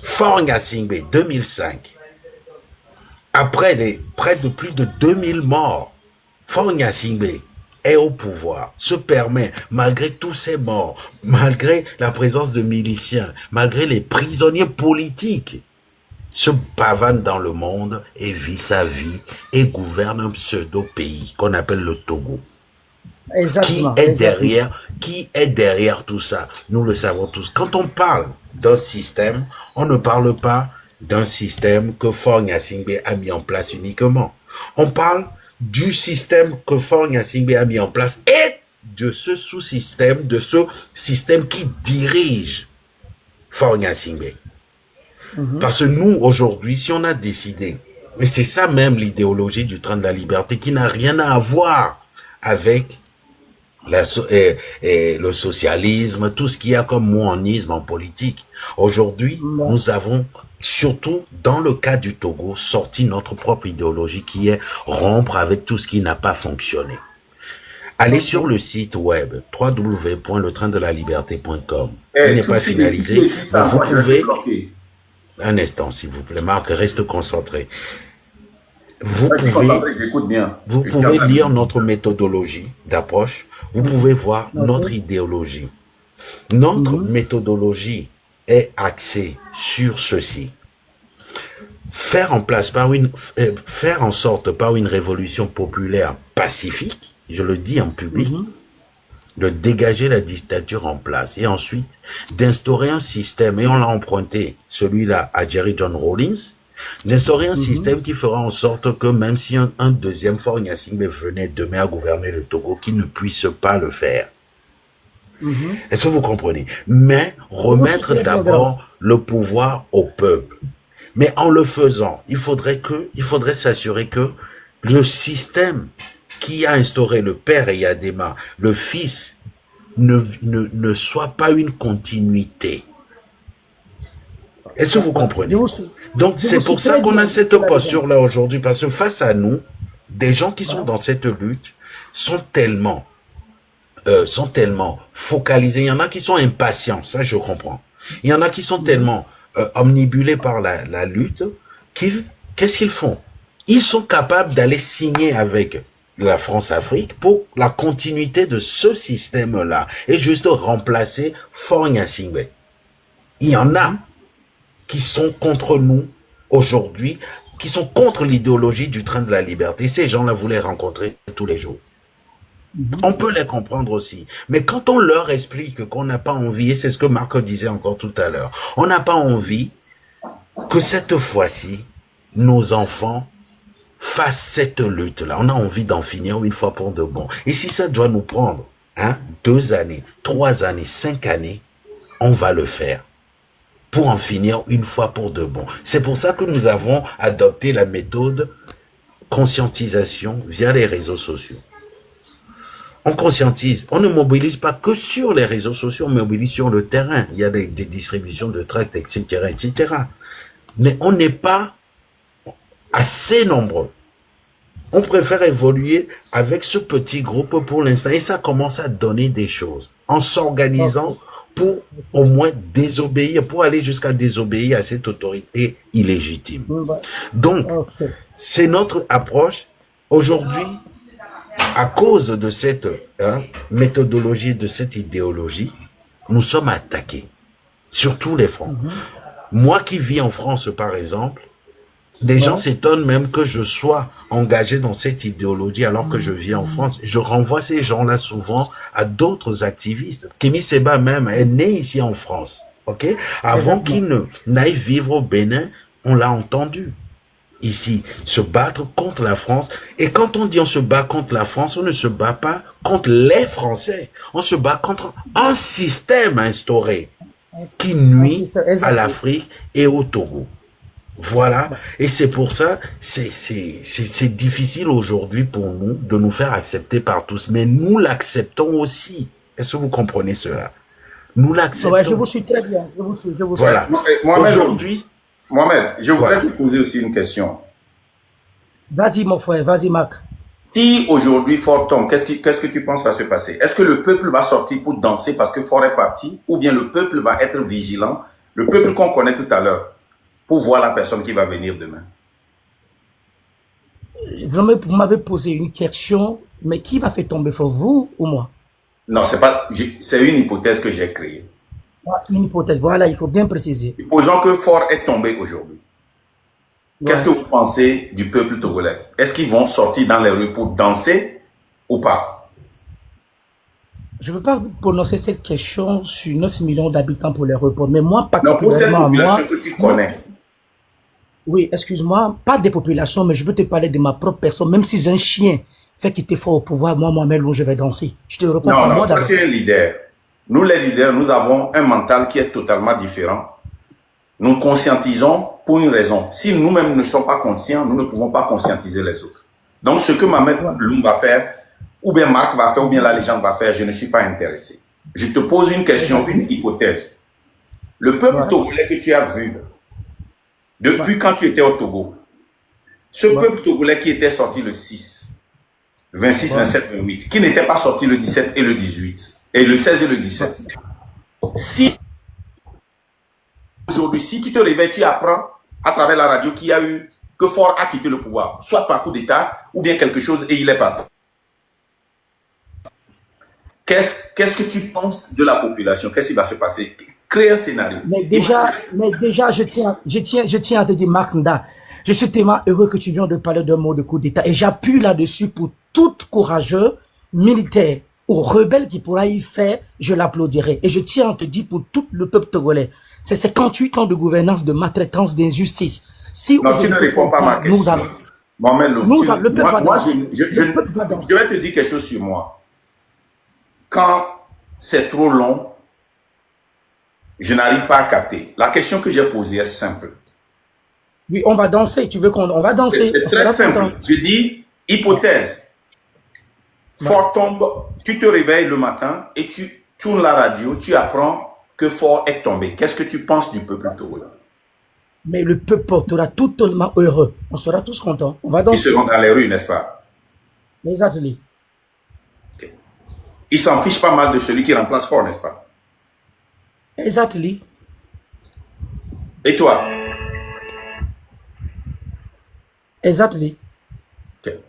C: Faure Gnassingbé, 2005, après près de plus de 2000 morts, Faure Gnassingbé est au pouvoir, se permet, malgré tous ces morts, malgré la présence de miliciens, malgré les prisonniers politiques, se pavane dans le monde et vit sa vie et gouverne un pseudo-pays qu'on appelle le Togo.
D: Exactement.
C: Qui est derrière tout ça? Nous le savons tous. Quand on parle d'un système, on ne parle pas d'un système que Faure Gnassingbé a mis en place uniquement. On parle du système que Faure Gnassingbé a mis en place et de ce sous-système, de ce système qui dirige Faure Gnassingbé. Parce que nous, aujourd'hui, si on a décidé, et c'est ça même l'idéologie du train de la liberté, qui n'a rien à voir avec le socialisme, tout ce qu'il y a comme monisme en politique. Aujourd'hui, nous avons, surtout dans le cas du Togo, sorti notre propre idéologie qui est rompre avec tout ce qui n'a pas fonctionné. Allez sur le site web www.letraindelaliberté.com. Il n'est pas finalisé, mais vous pouvez... Un instant, s'il vous plaît. Marc, reste concentré. Vous pouvez lire notre méthodologie d'approche. Vous pouvez voir notre idéologie. Notre méthodologie est axée sur ceci. Faire en sorte par une révolution populaire pacifique, je le dis en public, de dégager la dictature en place et ensuite d'instaurer un système, et on l'a emprunté, celui-là, à Jerry John Rawlings, d'instaurer un système qui fera en sorte que même si un deuxième Faure Gnassingbé venait demain à gouverner le Togo, qu'il ne puisse pas le faire. Est-ce que vous comprenez? Mais remettre d'abord le pouvoir au peuple. Mais en le faisant, il faudrait s'assurer que le système qui a instauré le père Eyadema, le fils, ne soit pas une continuité. Est-ce que vous comprenez? Donc c'est pour ça qu'on a cette posture-là aujourd'hui, parce que face à nous, des gens qui sont dans cette lutte sont tellement focalisés. Il y en a qui sont impatients, ça je comprends. Il y en a qui sont tellement omnibulés par la lutte qu'est-ce qu'ils font? Ils sont capables d'aller signer avec la France-Afrique pour la continuité de ce système-là et juste remplacer Faure Gnassingbé. Il y en a qui sont contre nous aujourd'hui, qui sont contre l'idéologie du train de la liberté. Ces gens-là, vous les rencontrez tous les jours. On peut les comprendre aussi. Mais quand on leur explique qu'on n'a pas envie, et c'est ce que Marc disait encore tout à l'heure, on n'a pas envie que cette fois-ci, nos enfants fassent cette lutte-là. On a envie d'en finir une fois pour de bon. Et si ça doit nous prendre 2 années, 3 années, 5 années, on va le faire pour en finir une fois pour de bon. C'est pour ça que nous avons adopté la méthode conscientisation via les réseaux sociaux. On conscientise. On ne mobilise pas que sur les réseaux sociaux, on mobilise sur le terrain. Il y a des distributions de tracts, etc., etc. Mais on n'est pas assez nombreux. On préfère évoluer avec ce petit groupe pour l'instant. Et ça commence à donner des choses. En s'organisant pour au moins désobéir, pour aller jusqu'à désobéir à cette autorité illégitime. Donc, c'est notre approche. Aujourd'hui, à cause de cette méthodologie, de cette idéologie, nous sommes attaqués sur tous les fronts. Moi qui vis en France, par exemple, les gens s'étonnent même que je sois engagé dans cette idéologie alors que je vis en France. Je renvoie ces gens-là souvent à d'autres activistes. Kémy Séba même est né ici en France. Ok? Avant qu'il n'aille vivre au Bénin, on l'a entendu ici se battre contre la France. Et quand on dit on se bat contre la France, on ne se bat pas contre les Français. On se bat contre un système instauré qui nuit à l'Afrique et au Togo. Voilà, et c'est pour ça, c'est difficile aujourd'hui pour nous de nous faire accepter par tous, mais nous l'acceptons aussi. Est-ce que vous comprenez cela? Nous l'acceptons.
D: Ouais, je vous suis très bien, je vous suis.
C: Voilà, aujourd'hui...
E: Mohamed, je voudrais te poser aussi une question.
D: Vas-y mon frère, vas-y Marc.
E: Si aujourd'hui Fort tombe, qu'est-ce que tu penses va se passer? Est-ce que le peuple va sortir pour danser parce que Fort est parti, ou bien le peuple va être vigilant, le peuple qu'on connaît tout à l'heure, pour voir la personne qui va venir demain?
D: Vous m'avez posé une question, mais qui va faire tomber Fort, vous ou moi?
E: Non, c'est une hypothèse que j'ai créée.
D: Une hypothèse, voilà, il faut bien préciser.
E: Supposons que Fort est tombé aujourd'hui. Qu'est-ce que vous pensez du peuple togolais? Est-ce qu'ils vont sortir dans les rues pour danser ou pas?
D: Je ne veux pas prononcer cette question sur 9 millions d'habitants pour les reports, mais moi,
E: particulièrement... Non, pour cette population
D: moi,
E: que tu connais.
D: Oui, excuse-moi, pas des populations, mais je veux te parler de ma propre personne. Même si un chien fait qu'il était fort au pouvoir, moi-même, je vais danser. Je te réponds
E: pas. Non, toi, tu es un leader. Nous, les leaders, nous avons un mental qui est totalement différent. Nous conscientisons pour une raison. Si nous-mêmes ne sommes pas conscients, nous ne pouvons pas conscientiser les autres. Donc, ce que Mohamed Loum va faire, ou bien Marc va faire, ou bien la légende va faire, je ne suis pas intéressé. Je te pose une question, une hypothèse. Le peuple togolais que tu as vu, depuis quand tu étais au Togo, ce peuple togolais qui était sorti le 6, 26, 27, 28, qui n'était pas sorti le 17 et le 18, et le 16 et le 17. Si aujourd'hui, si tu te réveilles, tu apprends à travers la radio qu'il y a eu, que Fort a quitté le pouvoir, soit par coup d'État, ou bien quelque chose, et il est parti. Qu'est-ce que tu penses de la population? Qu'est-ce qui va se passer? Crée un scénario.
D: Mais déjà, je tiens à te dire, Marc Nda, je suis tellement heureux que tu viens de parler d'un mot de coup d'État, et j'appuie là-dessus pour tout courageux militaire ou rebelle qui pourra y faire, je l'applaudirai. Et je tiens à te dire pour tout le peuple togolais, c'est 58 ans de gouvernance, de maltraitance, d'injustice. Si
E: non, tu ne réponds pas à ma question.
D: Nous allons.
E: Mohamed Loum,
D: je
E: vais te dire quelque chose sur moi. Quand c'est trop long, je n'arrive pas à capter. La question que j'ai posée est simple.
D: Oui, on va danser. Tu veux qu'on va danser?
E: C'est très simple. Je dis hypothèse. Fort tombe, tu te réveilles le matin et tu tournes la radio, tu apprends que Fort est tombé. Qu'est-ce que tu penses du peuple togolais? Mais
D: le peuple sera totalement heureux. On sera tous contents. On va danser.
E: Ils seront dans les rues, n'est-ce pas?
D: Exactement.
E: Okay. Ils s'en fichent pas mal de celui qui remplace Fort, n'est-ce pas?
D: Exactement.
E: Et toi?
D: Exactement.
E: Okay.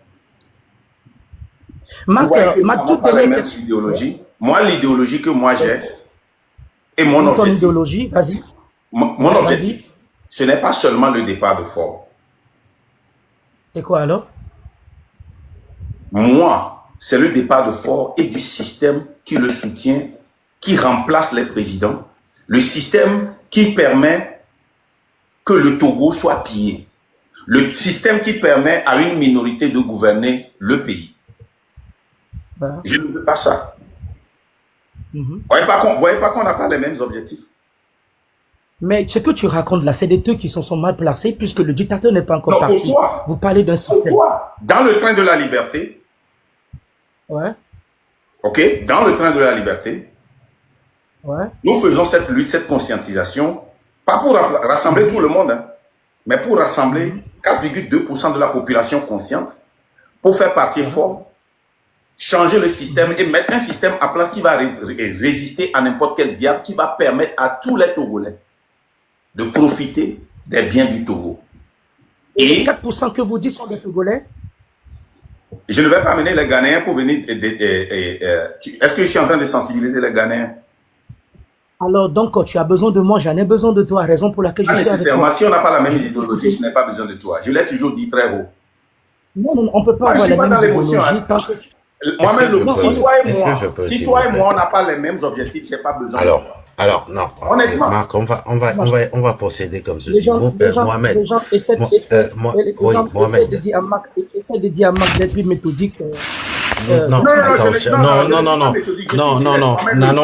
D: Ma toute dernière
E: idéologie. Moi, l'idéologie que moi j'ai et mon objectif.
D: Idéologie, vas-y.
E: Mon objectif, ce n'est pas seulement le départ de Fort.
D: C'est quoi alors?
E: Moi, c'est le départ de Fort et du système qui le soutient, qui remplace les présidents, le système qui permet que le Togo soit pillé, le système qui permet à une minorité de gouverner le pays. Je ne veux pas ça. Vous voyez pas qu'on n'a pas les mêmes objectifs?
D: Mais ce que tu racontes là, c'est des trucs qui sont mal placés puisque le dictateur n'est pas encore parti. Vous parlez d'un système.
E: Dans le train de la liberté, ok, dans le train de la liberté, nous faisons cette lutte, cette conscientisation, pas pour rassembler tout le monde, hein, mais pour rassembler 4,2% de la population consciente, pour faire partir fort, changer le système et mettre un système en place qui va résister à n'importe quel diable, qui va permettre à tous les Togolais de profiter des biens du Togo.
D: Et les 4% que vous dites sont des Togolais?
E: Je ne vais pas amener les Ghanéens pour venir... Est-ce que je suis en train de sensibiliser les Ghanéens?
D: Alors, donc, quand tu as besoin de moi, j'en ai besoin de toi, raison pour laquelle je suis avec toi.
E: Si on n'a pas la même idéologie, je n'ai pas besoin de toi. Je l'ai toujours dit très haut.
D: Non, on ne peut pas avoir la même idéologie tant que...
E: Moi-même, si toi et moi, on n'a pas les mêmes objectifs, je n'ai pas besoin de toi.
C: Alors, non.
E: Honnêtement.
C: Marc, on va procéder comme ceci. Mohamed.
D: Les gens essaient de dire à Marc d'être plus méthodique.
C: Non, n'allons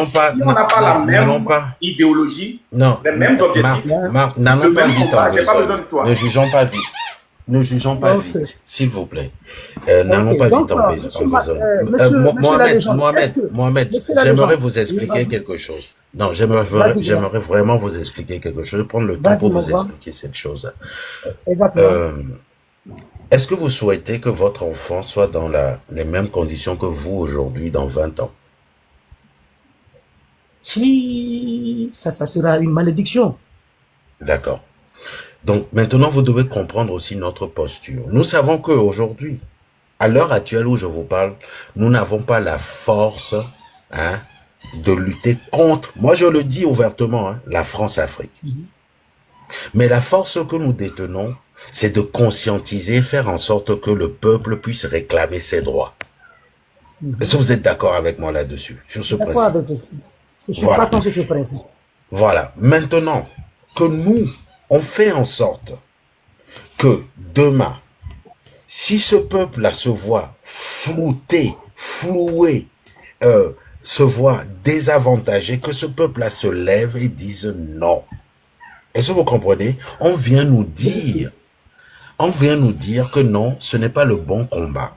C: pas,
E: si on n'a pas la même idéologie, les mêmes objectifs,
C: Marc, n'allons pas vite en besogne. Ne jugeons pas vite. Ne jugeons pas vite, s'il vous plaît. N'allons pas vite en besogne. Mohamed, j'aimerais vous expliquer quelque chose. Non, j'aimerais vraiment vous expliquer quelque chose. Je vais prendre le temps pour vous expliquer cette chose. Est-ce que vous souhaitez que votre enfant soit dans les mêmes conditions que vous aujourd'hui dans 20 ans?
D: Si, ça sera une malédiction.
C: D'accord. Donc maintenant, vous devez comprendre aussi notre posture. Nous savons qu'aujourd'hui, à l'heure actuelle où je vous parle, nous n'avons pas la force de lutter contre, moi je le dis ouvertement, la France-Afrique. Mais la force que nous détenons, c'est de conscientiser, faire en sorte que le peuple puisse réclamer ses droits. Est-ce que vous êtes d'accord avec moi là-dessus, sur ce principe?
D: Je suis pas sur ce principe.
C: Voilà. Maintenant que nous, on fait en sorte que demain, si ce peuple-là se voit floué, se voit désavantagé, que ce peuple-là se lève et dise non. Est-ce que vous comprenez? On vient nous dire que non, ce n'est pas le bon combat.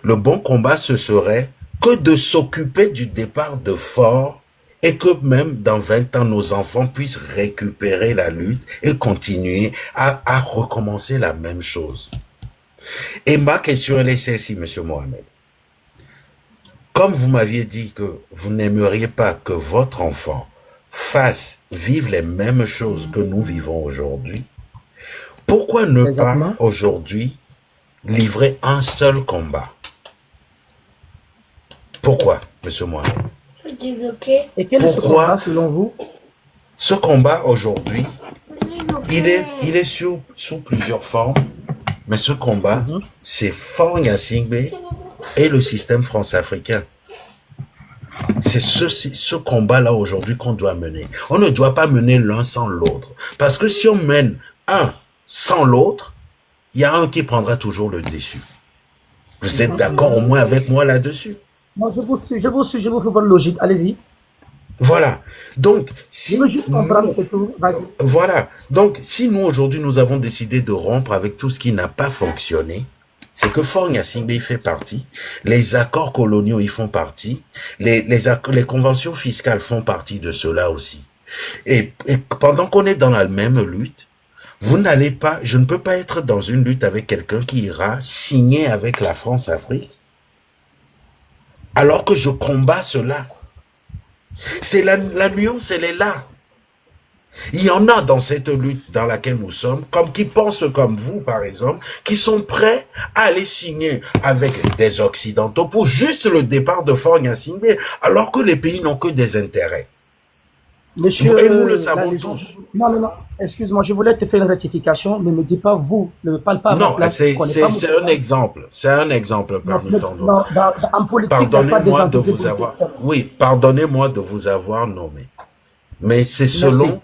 C: Le bon combat, ce serait que de s'occuper du départ de Fort et que même dans 20 ans, nos enfants puissent récupérer la lutte et continuer à recommencer la même chose. Et ma question, elle est celle-ci, Monsieur Mohamed. Comme vous m'aviez dit que vous n'aimeriez pas que votre enfant vive les mêmes choses que nous vivons aujourd'hui, pourquoi ne pas aujourd'hui livrer un seul combat? Pourquoi, Monsieur Mohamed?
D: Et quel est ce combat selon vous?
C: Ce combat aujourd'hui, il est sous plusieurs formes, mais ce combat, c'est Faure Gnassingbé et le système france-africain. C'est ce combat-là aujourd'hui qu'on doit mener. On ne doit pas mener l'un sans l'autre. Parce que si on mène un sans l'autre, il y a un qui prendra toujours le dessus. Vous êtes d'accord au moins avec moi là-dessus?
D: Non, je vous suis votre logique. Allez-y.
C: Voilà. Donc, si
D: je veux juste comprendre ce tout.
C: Voilà. Donc, si nous, aujourd'hui, nous avons décidé de rompre avec tout ce qui n'a pas fonctionné, c'est que Faure Gnassingbé fait partie, les accords coloniaux y font partie, les conventions fiscales font partie de cela aussi. Et pendant qu'on est dans la même lutte, je ne peux pas être dans une lutte avec quelqu'un qui ira signer avec la France-Afrique, alors que je combats cela. C'est la nuance, elle est là. Il y en a dans cette lutte dans laquelle nous sommes, qui pensent comme vous, par exemple, qui sont prêts à aller signer avec des Occidentaux pour juste le départ de Faure Gnassingbé, alors que les pays n'ont que des intérêts.
D: Monsieur,
C: et nous le savons tous.
D: Non, excuse-moi, je voulais te faire une rectification, ne me dis pas vous, ne me parle pas.
C: Non, c'est un exemple. C'est un exemple parmi tant d'autres.
D: En politique,
C: pardonnez-moi de vous avoir. Oui, pardonnez-moi de vous avoir nommé. Mais c'est selon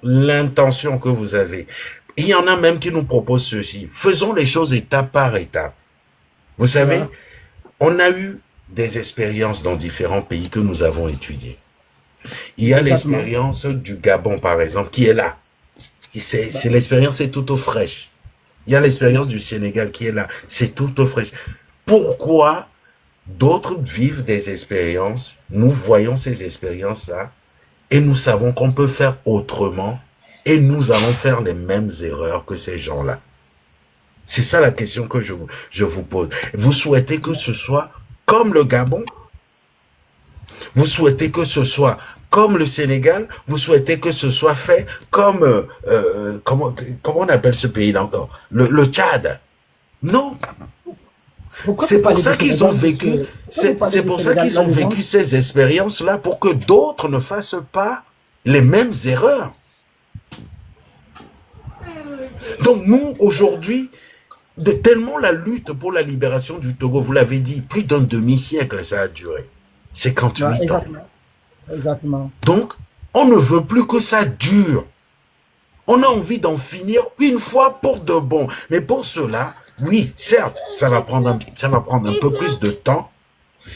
C: l'intention que vous avez. Il y en a même qui nous proposent ceci. Faisons les choses étape par étape. Vous savez, on a eu des expériences dans différents pays que nous avons étudiés. Il y a l'expérience du Gabon, par exemple, qui est là. C'est l'expérience, c'est tout au fraîche. Il y a l'expérience du Sénégal qui est là. C'est tout au fraîche. Pourquoi D'autres vivent des expériences, nous voyons ces expériences-là, et nous savons qu'on peut faire autrement, et nous allons faire les mêmes erreurs que ces gens-là. C'est ça la question que je vous pose. Vous souhaitez que ce soit comme le Gabon? Vous souhaitez que ce soit comme le Sénégal? Vous souhaitez que ce soit fait comme... comment on appelle ce pays-là encore? Le Tchad? Non. C'est pour ça qu'ils ont vécu... C'est pour ça qu'ils ont vécu ces expériences-là, pour que d'autres ne fassent pas les mêmes erreurs. Donc nous, aujourd'hui... tellement la lutte pour la libération du Togo, vous l'avez dit, plus d'un demi-siècle ça a duré. 58 ans.
D: Exactement.
C: Donc, on ne veut plus que ça dure. On a envie d'en finir une fois pour de bon. Mais pour cela, oui, certes, ça va prendre un peu plus de temps.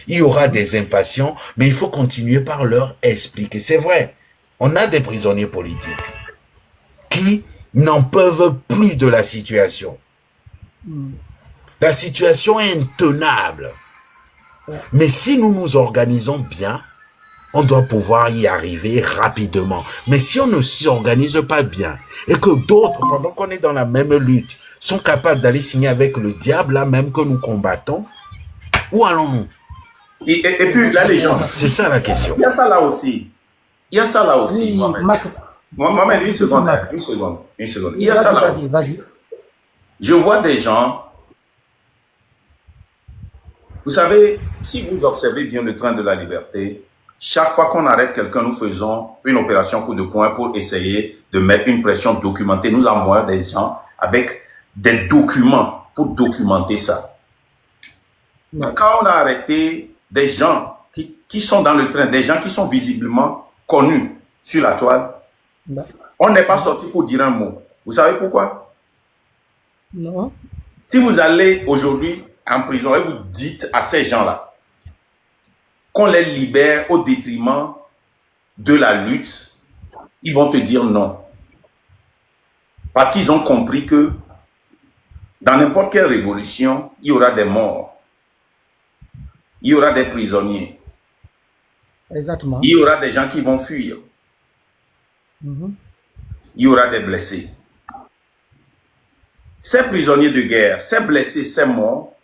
C: Il y aura des impatients, mais il faut continuer par leur expliquer. C'est vrai, on a des prisonniers politiques qui n'en peuvent plus de la situation. La situation est intenable. Mais si nous nous organisons bien, on doit pouvoir y arriver rapidement. Mais si on ne s'organise pas bien, et que d'autres, pendant qu'on est dans la même lutte, sont capables d'aller signer avec le diable, là même que nous combattons, où allons-nous?
E: Et puis, la légende.
C: C'est ça la question.
E: Il y a ça là aussi. Il y a ça là aussi, Mohamed, une seconde. Il y a ça là aussi. Je vois des gens... Vous savez, si vous observez bien le train de la liberté, chaque fois qu'on arrête quelqu'un, nous faisons une opération coup de poing pour essayer de mettre une pression documentée. Nous envoyons des gens avec des documents pour documenter ça. Quand on a arrêté des gens qui sont dans le train, des gens qui sont visiblement connus sur la toile, on n'est pas sorti pour dire un mot. Vous savez pourquoi?
D: Non.
E: Si vous allez aujourd'hui en prison et vous dites à ces gens-là qu'on les libère au détriment de la lutte, ils vont te dire non. Parce qu'ils ont compris que dans n'importe quelle révolution, il y aura des morts. Il y aura des prisonniers.
D: Exactement.
E: Il y aura des gens qui vont fuir. Il y aura des blessés. Ces prisonniers de guerre, ces blessés, ces morts,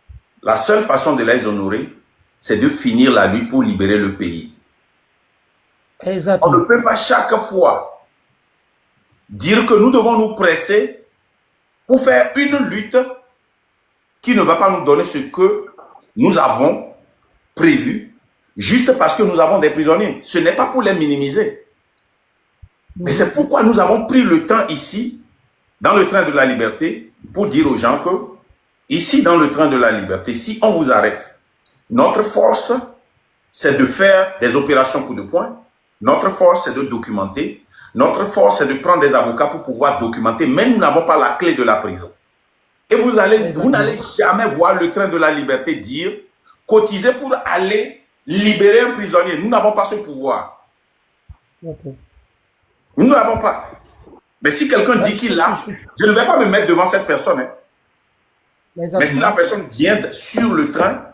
E: la seule façon de les honorer, c'est de finir la lutte pour libérer le pays.
D: Exactement.
E: On ne peut pas chaque fois dire que nous devons nous presser pour faire une lutte qui ne va pas nous donner ce que nous avons prévu, juste parce que nous avons des prisonniers. Ce n'est pas pour les minimiser. Mais c'est pourquoi nous avons pris le temps ici, dans le train de la liberté, pour dire aux gens que, ici, dans le train de la liberté, si on vous arrête, notre force, c'est de faire des opérations coup de poing. Notre force, c'est de documenter. Notre force, c'est de prendre des avocats pour pouvoir documenter. Mais nous n'avons pas la clé de la prison. Et vous n'allez jamais voir le train de la liberté dire, cotiser pour aller libérer un prisonnier. Nous n'avons pas ce pouvoir. Nous n'avons pas. Mais si quelqu'un dit qu'il l'a, je ne vais pas me mettre devant cette personne. Hein. Mais si la personne vient sur le train,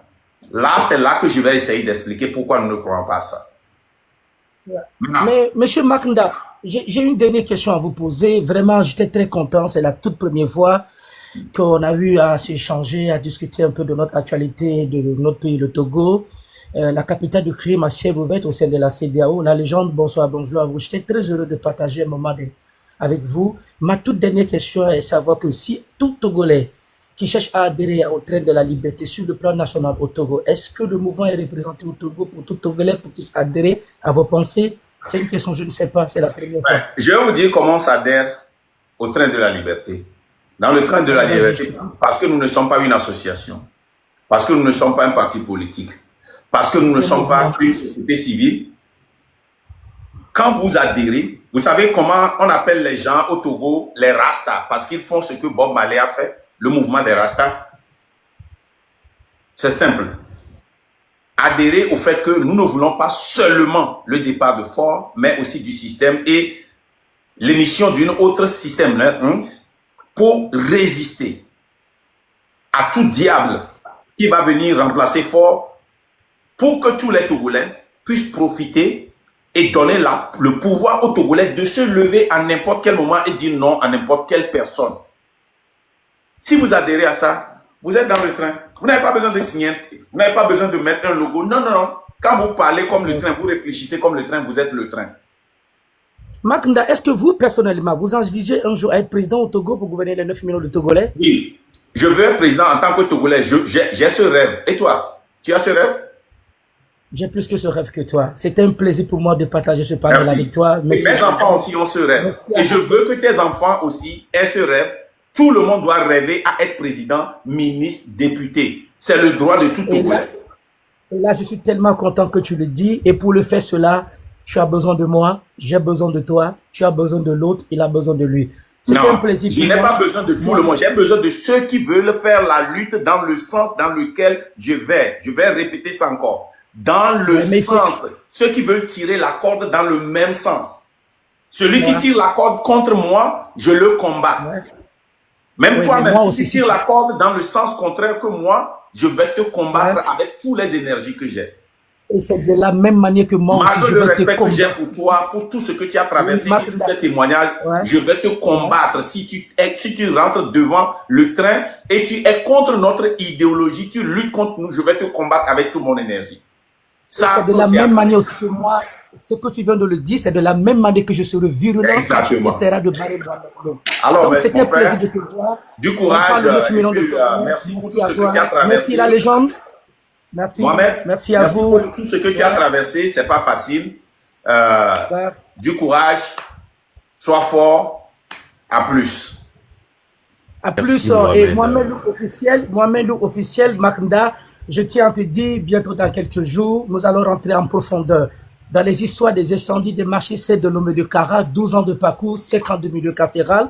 E: là, c'est là que je vais essayer d'expliquer pourquoi nous ne croyons pas à ça.
D: Mais, Monsieur Makanda, j'ai une dernière question à vous poser. Vraiment, j'étais très content. C'est la toute première fois qu'on a eu à s'échanger, à discuter un peu de notre actualité, de notre pays, le Togo. La capitale du crime à ciel ouvert au sein de la CEDEAO. La légende, bonsoir, bonjour à vous. J'étais très heureux de partager un moment avec vous. Ma toute dernière question est de savoir que si tout Togolais qui cherche à adhérer au train de la liberté sur le plan national au Togo, est-ce que le mouvement est représenté au Togo pour tout Togolais pour qu'ils adhèrent à vos pensées? C'est une question, je ne sais pas, c'est la première fois.
E: Je vais vous dire comment on s'adhère au train de la liberté. Dans le train de la liberté, parce que nous ne sommes pas une association, parce que nous ne sommes pas un parti politique, parce que nous ne sommes pas une société civile. Quand vous adhérez, vous savez comment on appelle les gens au Togo les Rastas, parce qu'ils font ce que Bob Marley a fait, le mouvement des Rastas. C'est simple. Adhérer au fait que nous ne voulons pas seulement le départ de Fort, mais aussi du système et l'émission d'une autre système pour résister à tout diable qui va venir remplacer Fort pour que tous les Togolais puissent profiter et donner le pouvoir aux Togolais de se lever à n'importe quel moment et dire non à n'importe quelle personne. Si vous adhérez à ça, vous êtes dans le train. Vous n'avez pas besoin de signer, vous n'avez pas besoin de mettre un logo. Non, non, non. Quand vous parlez comme le train, vous réfléchissez comme le train, vous êtes le train.
D: Marc Nda, est-ce que vous, personnellement, vous envisagez un jour à être président au Togo pour gouverner les 9 millions de Togolais?
E: Oui, je veux être président en tant que Togolais. J'ai ce rêve. Et toi, tu as ce rêve?
D: J'ai plus que ce rêve que toi. C'est un plaisir pour moi de partager ce panel avec toi.
E: Mes enfants aussi ont ce rêve. Et je veux que tes enfants aussi aient ce rêve. Tout le monde doit rêver à être président, ministre, député. C'est le droit de tout Togolais.
D: Et là, je suis tellement content que tu le dis. Et pour le faire cela, tu as besoin de moi, j'ai besoin de toi, tu as besoin de l'autre, il a besoin de lui. C'est un plaisir pour moi.
E: Je n'ai pas besoin de tout le monde. J'ai besoin de ceux qui veulent faire la lutte dans le sens dans lequel je vais. Je vais répéter ça encore. Dans le sens. Ceux qui veulent tirer la corde dans le même sens. Celui qui tire la corde contre moi, je le combats. Même toi, même si tu tires la corde dans le sens contraire que moi, je vais te combattre avec toutes les énergies que j'ai.
D: Et c'est de la même manière que moi aussi, je vais te combattre.
E: Malgré le respect que j'ai pour toi, pour tout ce que tu as traversé, tous tes témoignages, je vais te combattre. Si tu rentres devant le train et tu es contre notre idéologie, tu luttes contre nous, je vais te combattre avec toute mon énergie.
D: C'est de la même manière aussi que moi, ce que tu viens de le dire, c'est de la même manière que je serai virulent quand tu essaieras de barrer moi.
E: Alors,
D: donc c'était un plaisir de te voir.
E: Du courage. Merci pour tout ce que tu as traversé.
D: Merci la légende. Merci.
E: Mohamed,
D: merci à vous.
E: Pour tout ce que tu as traversé, c'est pas facile. Du courage. Sois fort. À plus.
D: À plus. Et Mohamed officiel, Maknda, je tiens à te dire, bientôt dans quelques jours, nous allons rentrer en profondeur dans les histoires des incendies des marchés, celles de l'homme de Kara, 12 ans de parcours, 52 millions carcérales.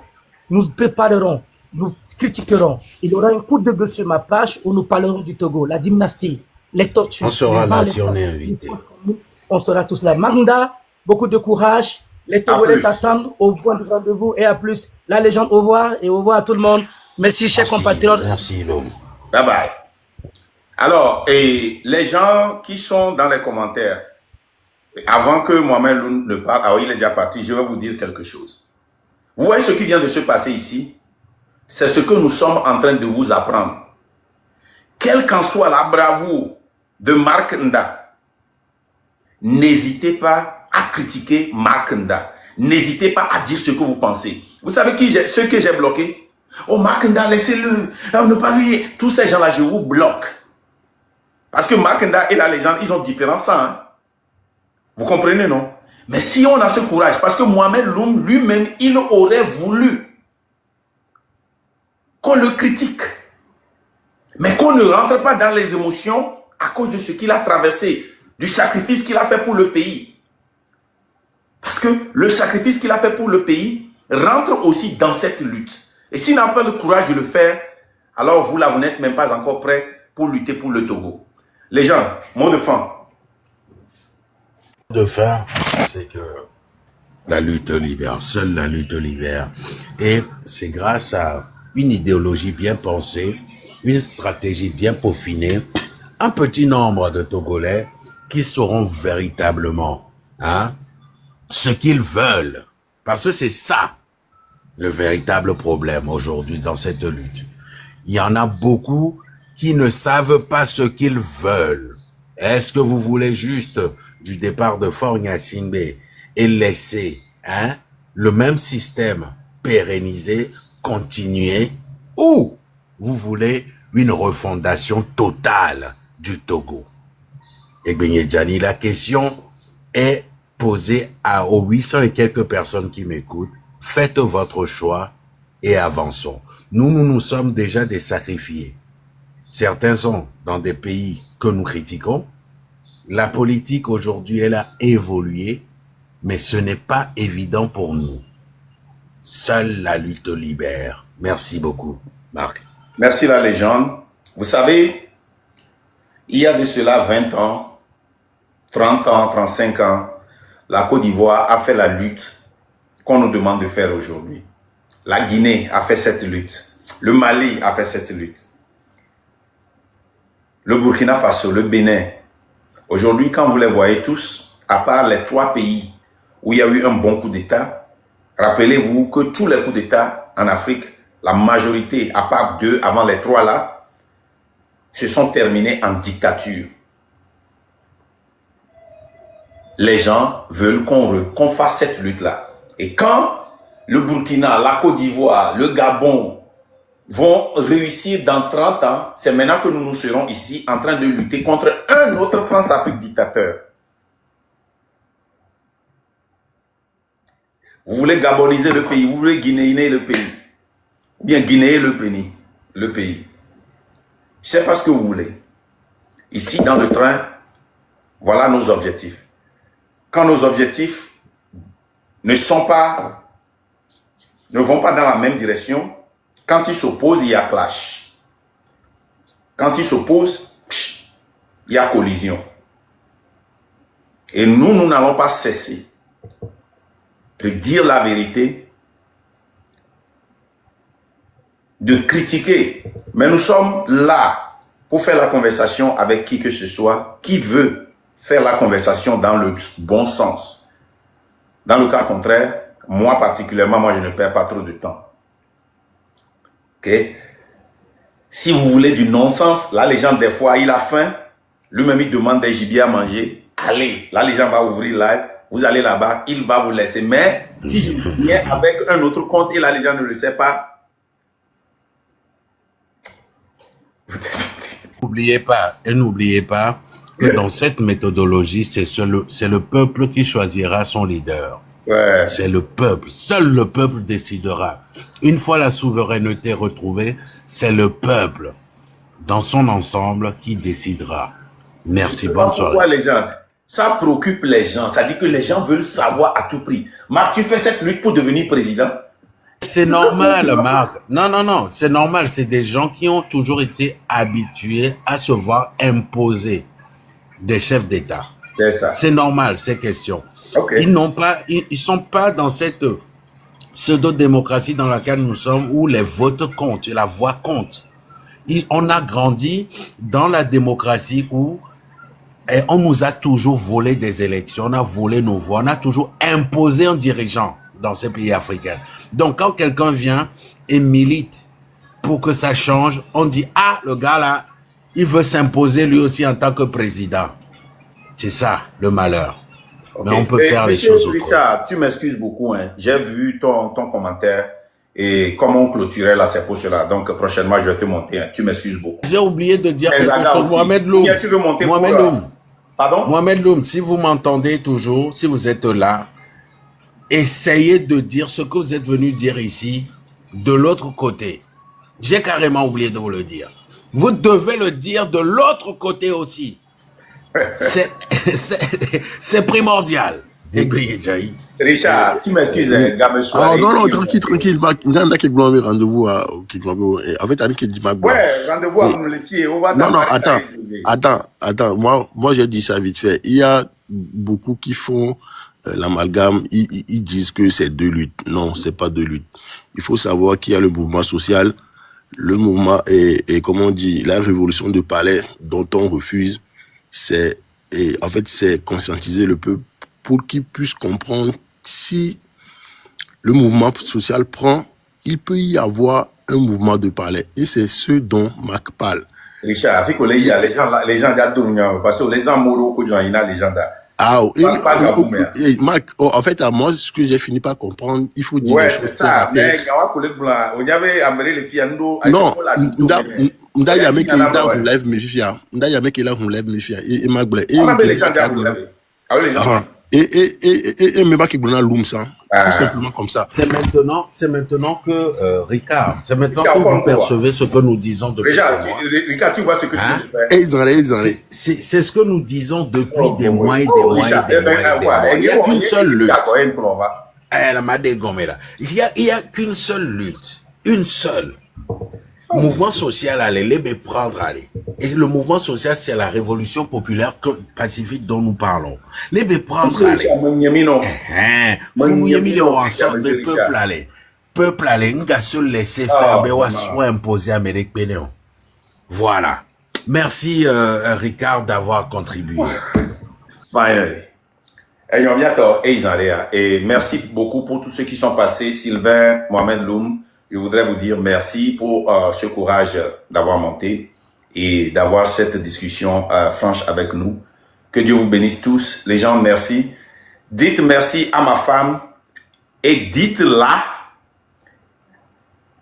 D: Nous préparerons, nous critiquerons. Il y aura un coup de gueule sur ma page où nous parlerons du Togo, la dynastie, les tortures.
C: On sera là si on est invité.
D: On sera tous là. Maknda, beaucoup de courage. Les Togolais t'attendent au point de rendez-vous et à plus. La légende, au revoir et au revoir à tout le monde. Merci, chers compatriotes.
C: Merci, l'homme.
E: Bye bye. Alors, et les gens qui sont dans les commentaires, avant que Mohamed Loun ne parle, alors il est déjà parti, je vais vous dire quelque chose. Vous voyez ce qui vient de se passer ici? C'est ce que nous sommes en train de vous apprendre. Quelle qu'en soit la bravoure de Marc Nda, n'hésitez pas à critiquer Marc Nda. N'hésitez pas à dire ce que vous pensez. Vous savez ceux que j'ai bloqués? Oh, Marc Nda, laissez-le. Ne pas lui. Tous ces gens-là, je vous bloque. Parce que Marc Nda et la légende, ils ont différents sangs. Hein? Vous comprenez, non? Mais si on a ce courage, parce que Mohamed Loun lui-même, il aurait voulu qu'on le critique. Mais qu'on ne rentre pas dans les émotions à cause de ce qu'il a traversé, du sacrifice qu'il a fait pour le pays. Parce que le sacrifice qu'il a fait pour le pays rentre aussi dans cette lutte. Et s'il n'a pas le courage de le faire, alors vous là, vous n'êtes même pas encore prêt pour lutter pour le Togo. Les gens, mot de fin.
C: De fin, c'est que la lutte libère, seule la lutte libère. Et c'est grâce à une idéologie bien pensée, une stratégie bien peaufinée, un petit nombre de Togolais qui sauront véritablement ce qu'ils veulent. Parce que c'est ça le véritable problème aujourd'hui dans cette lutte. Il y en a beaucoup qui ne savent pas ce qu'ils veulent. Est-ce que vous voulez juste du départ de Faure Gnassingbé et laisser le même système pérenniser, continuer, ou vous voulez une refondation totale du Togo? Et Djani, la question est posée aux 800 et quelques personnes qui m'écoutent. Faites votre choix et avançons. Nous sommes déjà des sacrifiés. Certains sont dans des pays que nous critiquons. La politique aujourd'hui, elle a évolué, mais ce n'est pas évident pour nous. Seule la lutte libère. Merci beaucoup, Marc.
E: Merci la légende. Vous savez, il y a de cela 20 ans, 30 ans, 35 ans, la Côte d'Ivoire a fait la lutte qu'on nous demande de faire aujourd'hui. La Guinée a fait cette lutte. Le Mali a fait cette lutte. Le Burkina Faso, le Bénin Aujourd'hui, quand vous les voyez tous, à part les 3 pays où il y a eu un bon coup d'État, rappelez-vous que tous les coups d'État en Afrique, la majorité, à part 2 avant les 3 là, se sont terminés en dictature. Les gens veulent qu'on fasse cette lutte-là. Et quand le Burkina, la Côte d'Ivoire, le Gabon vont réussir dans 30 ans, c'est maintenant que nous serons ici en train de lutter contre un autre France-Afrique dictateur. Vous voulez gaboniser le pays, vous voulez guinéiner le pays, ou bien guinéer le pays. Je sais pas ce que vous voulez. Ici, dans le train, voilà nos objectifs. Quand nos objectifs ne vont pas dans la même direction, quand ils s'opposent, il y a clash. Quand ils s'opposent, il y a collision. Et nous n'allons pas cesser de dire la vérité, de critiquer. Mais nous sommes là pour faire la conversation avec qui que ce soit, qui veut faire la conversation dans le bon sens. Dans le cas contraire, moi particulièrement, moi je ne perds pas trop de temps. Ok? Si vous voulez du non-sens, là les gens des fois, il a faim, lui-même il demande des gibiers à manger, allez, là les gens vont ouvrir live, vous allez là-bas, il va vous laisser. Mais si je viens avec un autre compte et là les gens ne le savent pas,
C: N'oubliez pas que dans cette méthodologie, c'est le peuple qui choisira son leader.
E: ouais.
C: C'est le peuple. Seul le peuple décidera. Une fois la souveraineté retrouvée, c'est le peuple, dans son ensemble, qui décidera. Merci, bonne soirée.
E: Pourquoi les gens? Ça préoccupe les gens. Ça dit que les gens veulent savoir à tout prix. Marc, tu fais cette lutte pour devenir président?
C: C'est normal, Marc. Non, c'est normal. C'est des gens qui ont toujours été habitués à se voir imposer des chefs d'État.
E: C'est ça.
C: C'est normal, ces questions.
E: Okay.
C: Ils sont pas dans cette pseudo-démocratie dans laquelle nous sommes, où les votes comptent, la voix compte. On a grandi dans la démocratie où on nous a toujours volé des élections, on a volé nos voix, on a toujours imposé un dirigeant dans ces pays africains. Donc, quand quelqu'un vient et milite pour que ça change, on dit, ah, le gars là, il veut s'imposer lui aussi en tant que président. C'est ça, le malheur. Okay. Mais on peut faire les choses autrement.
E: Richard, tu m'excuses beaucoup, hein. J'ai vu ton commentaire et comment on clôturait là, c'est pour cela. Donc, prochainement, je vais te monter. Hein. Tu m'excuses beaucoup.
C: J'ai oublié de dire quelque chose. Mohamed Loum.
E: Tu veux monter
C: Mohamed Loum.
E: Pardon?
C: Mohamed Loum, si vous m'entendez toujours, si vous êtes là, essayez de dire ce que vous êtes venu dire ici de l'autre côté. J'ai carrément oublié de vous le dire. Vous devez le dire de l'autre côté aussi. C'est primordial.
E: Richard, tu m'excuses,
F: Ah non, tranquille. Il y a qui gloire rendez-vous en fait, Annie qui dit ma gloire.
E: Ouais, rendez-vous à nous les pieds.
F: Non, attends. Moi, j'ai dit ça vite fait. Il y a beaucoup qui font l'amalgame. Ils disent que c'est 2 luttes. Non, c'est pas 2 luttes. Il faut savoir qu'il y a le mouvement social, le mouvement et comment on dit, la révolution de palais dont on refuse. C'est conscientiser le peuple pour qu'il puisse comprendre si le mouvement social prend, il peut y avoir un mouvement de palais. Et c'est ce dont Marc parle.
E: Richard, les gens d'Adounia, parce que les gens moraux, les gens
F: Marc, en fait, à moi, ce que j'ai fini par comprendre, il faut dire
E: les
F: choses.
E: C'est ça, mais
F: non, ndayame qui là on lève mes fia, ndayame qui là on lève mes fia et Magble et mais pas qui blona loum ça, tout simplement comme ça.
C: C'est maintenant que Ricard, c'est maintenant que vous percevez ce que nous disons depuis des
E: mois. Tu vois ce que tu fais.
C: C'est ce que nous disons depuis des mois et des mois et des mois. Il n'y a qu'une seule lutte. Il y a qu'une seule lutte, une seule. Mouvement social, allez, les prendre, allez. Et le mouvement social, c'est la révolution populaire pacifique dont nous parlons. Les prendre, allez. Foumouillami, les ensemble de peuple, allez. Peuple, allez, n'ga se laisser faire, mais soit imposer Amérique Pénéon. Voilà. Merci, Ricard, d'avoir contribué.
E: Finally. Et merci beaucoup pour tous ceux qui sont passés. Sylvain, Mohamed Loum, je voudrais vous dire merci pour ce courage d'avoir monté et d'avoir cette discussion franche avec nous. Que Dieu vous bénisse tous. Les gens, merci. Dites merci à ma femme et dites-la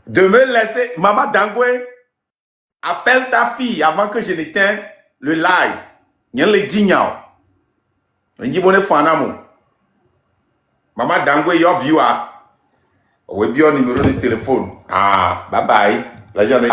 E: de me laisser. Maman Dangwe, appelle ta fille avant que je n'éteigne le live. Nyen le dignao. Njibone Fanamo. Maman Dangwe, your viewer. Oui, bien numéro de téléphone. Ah, bye bye. La journée.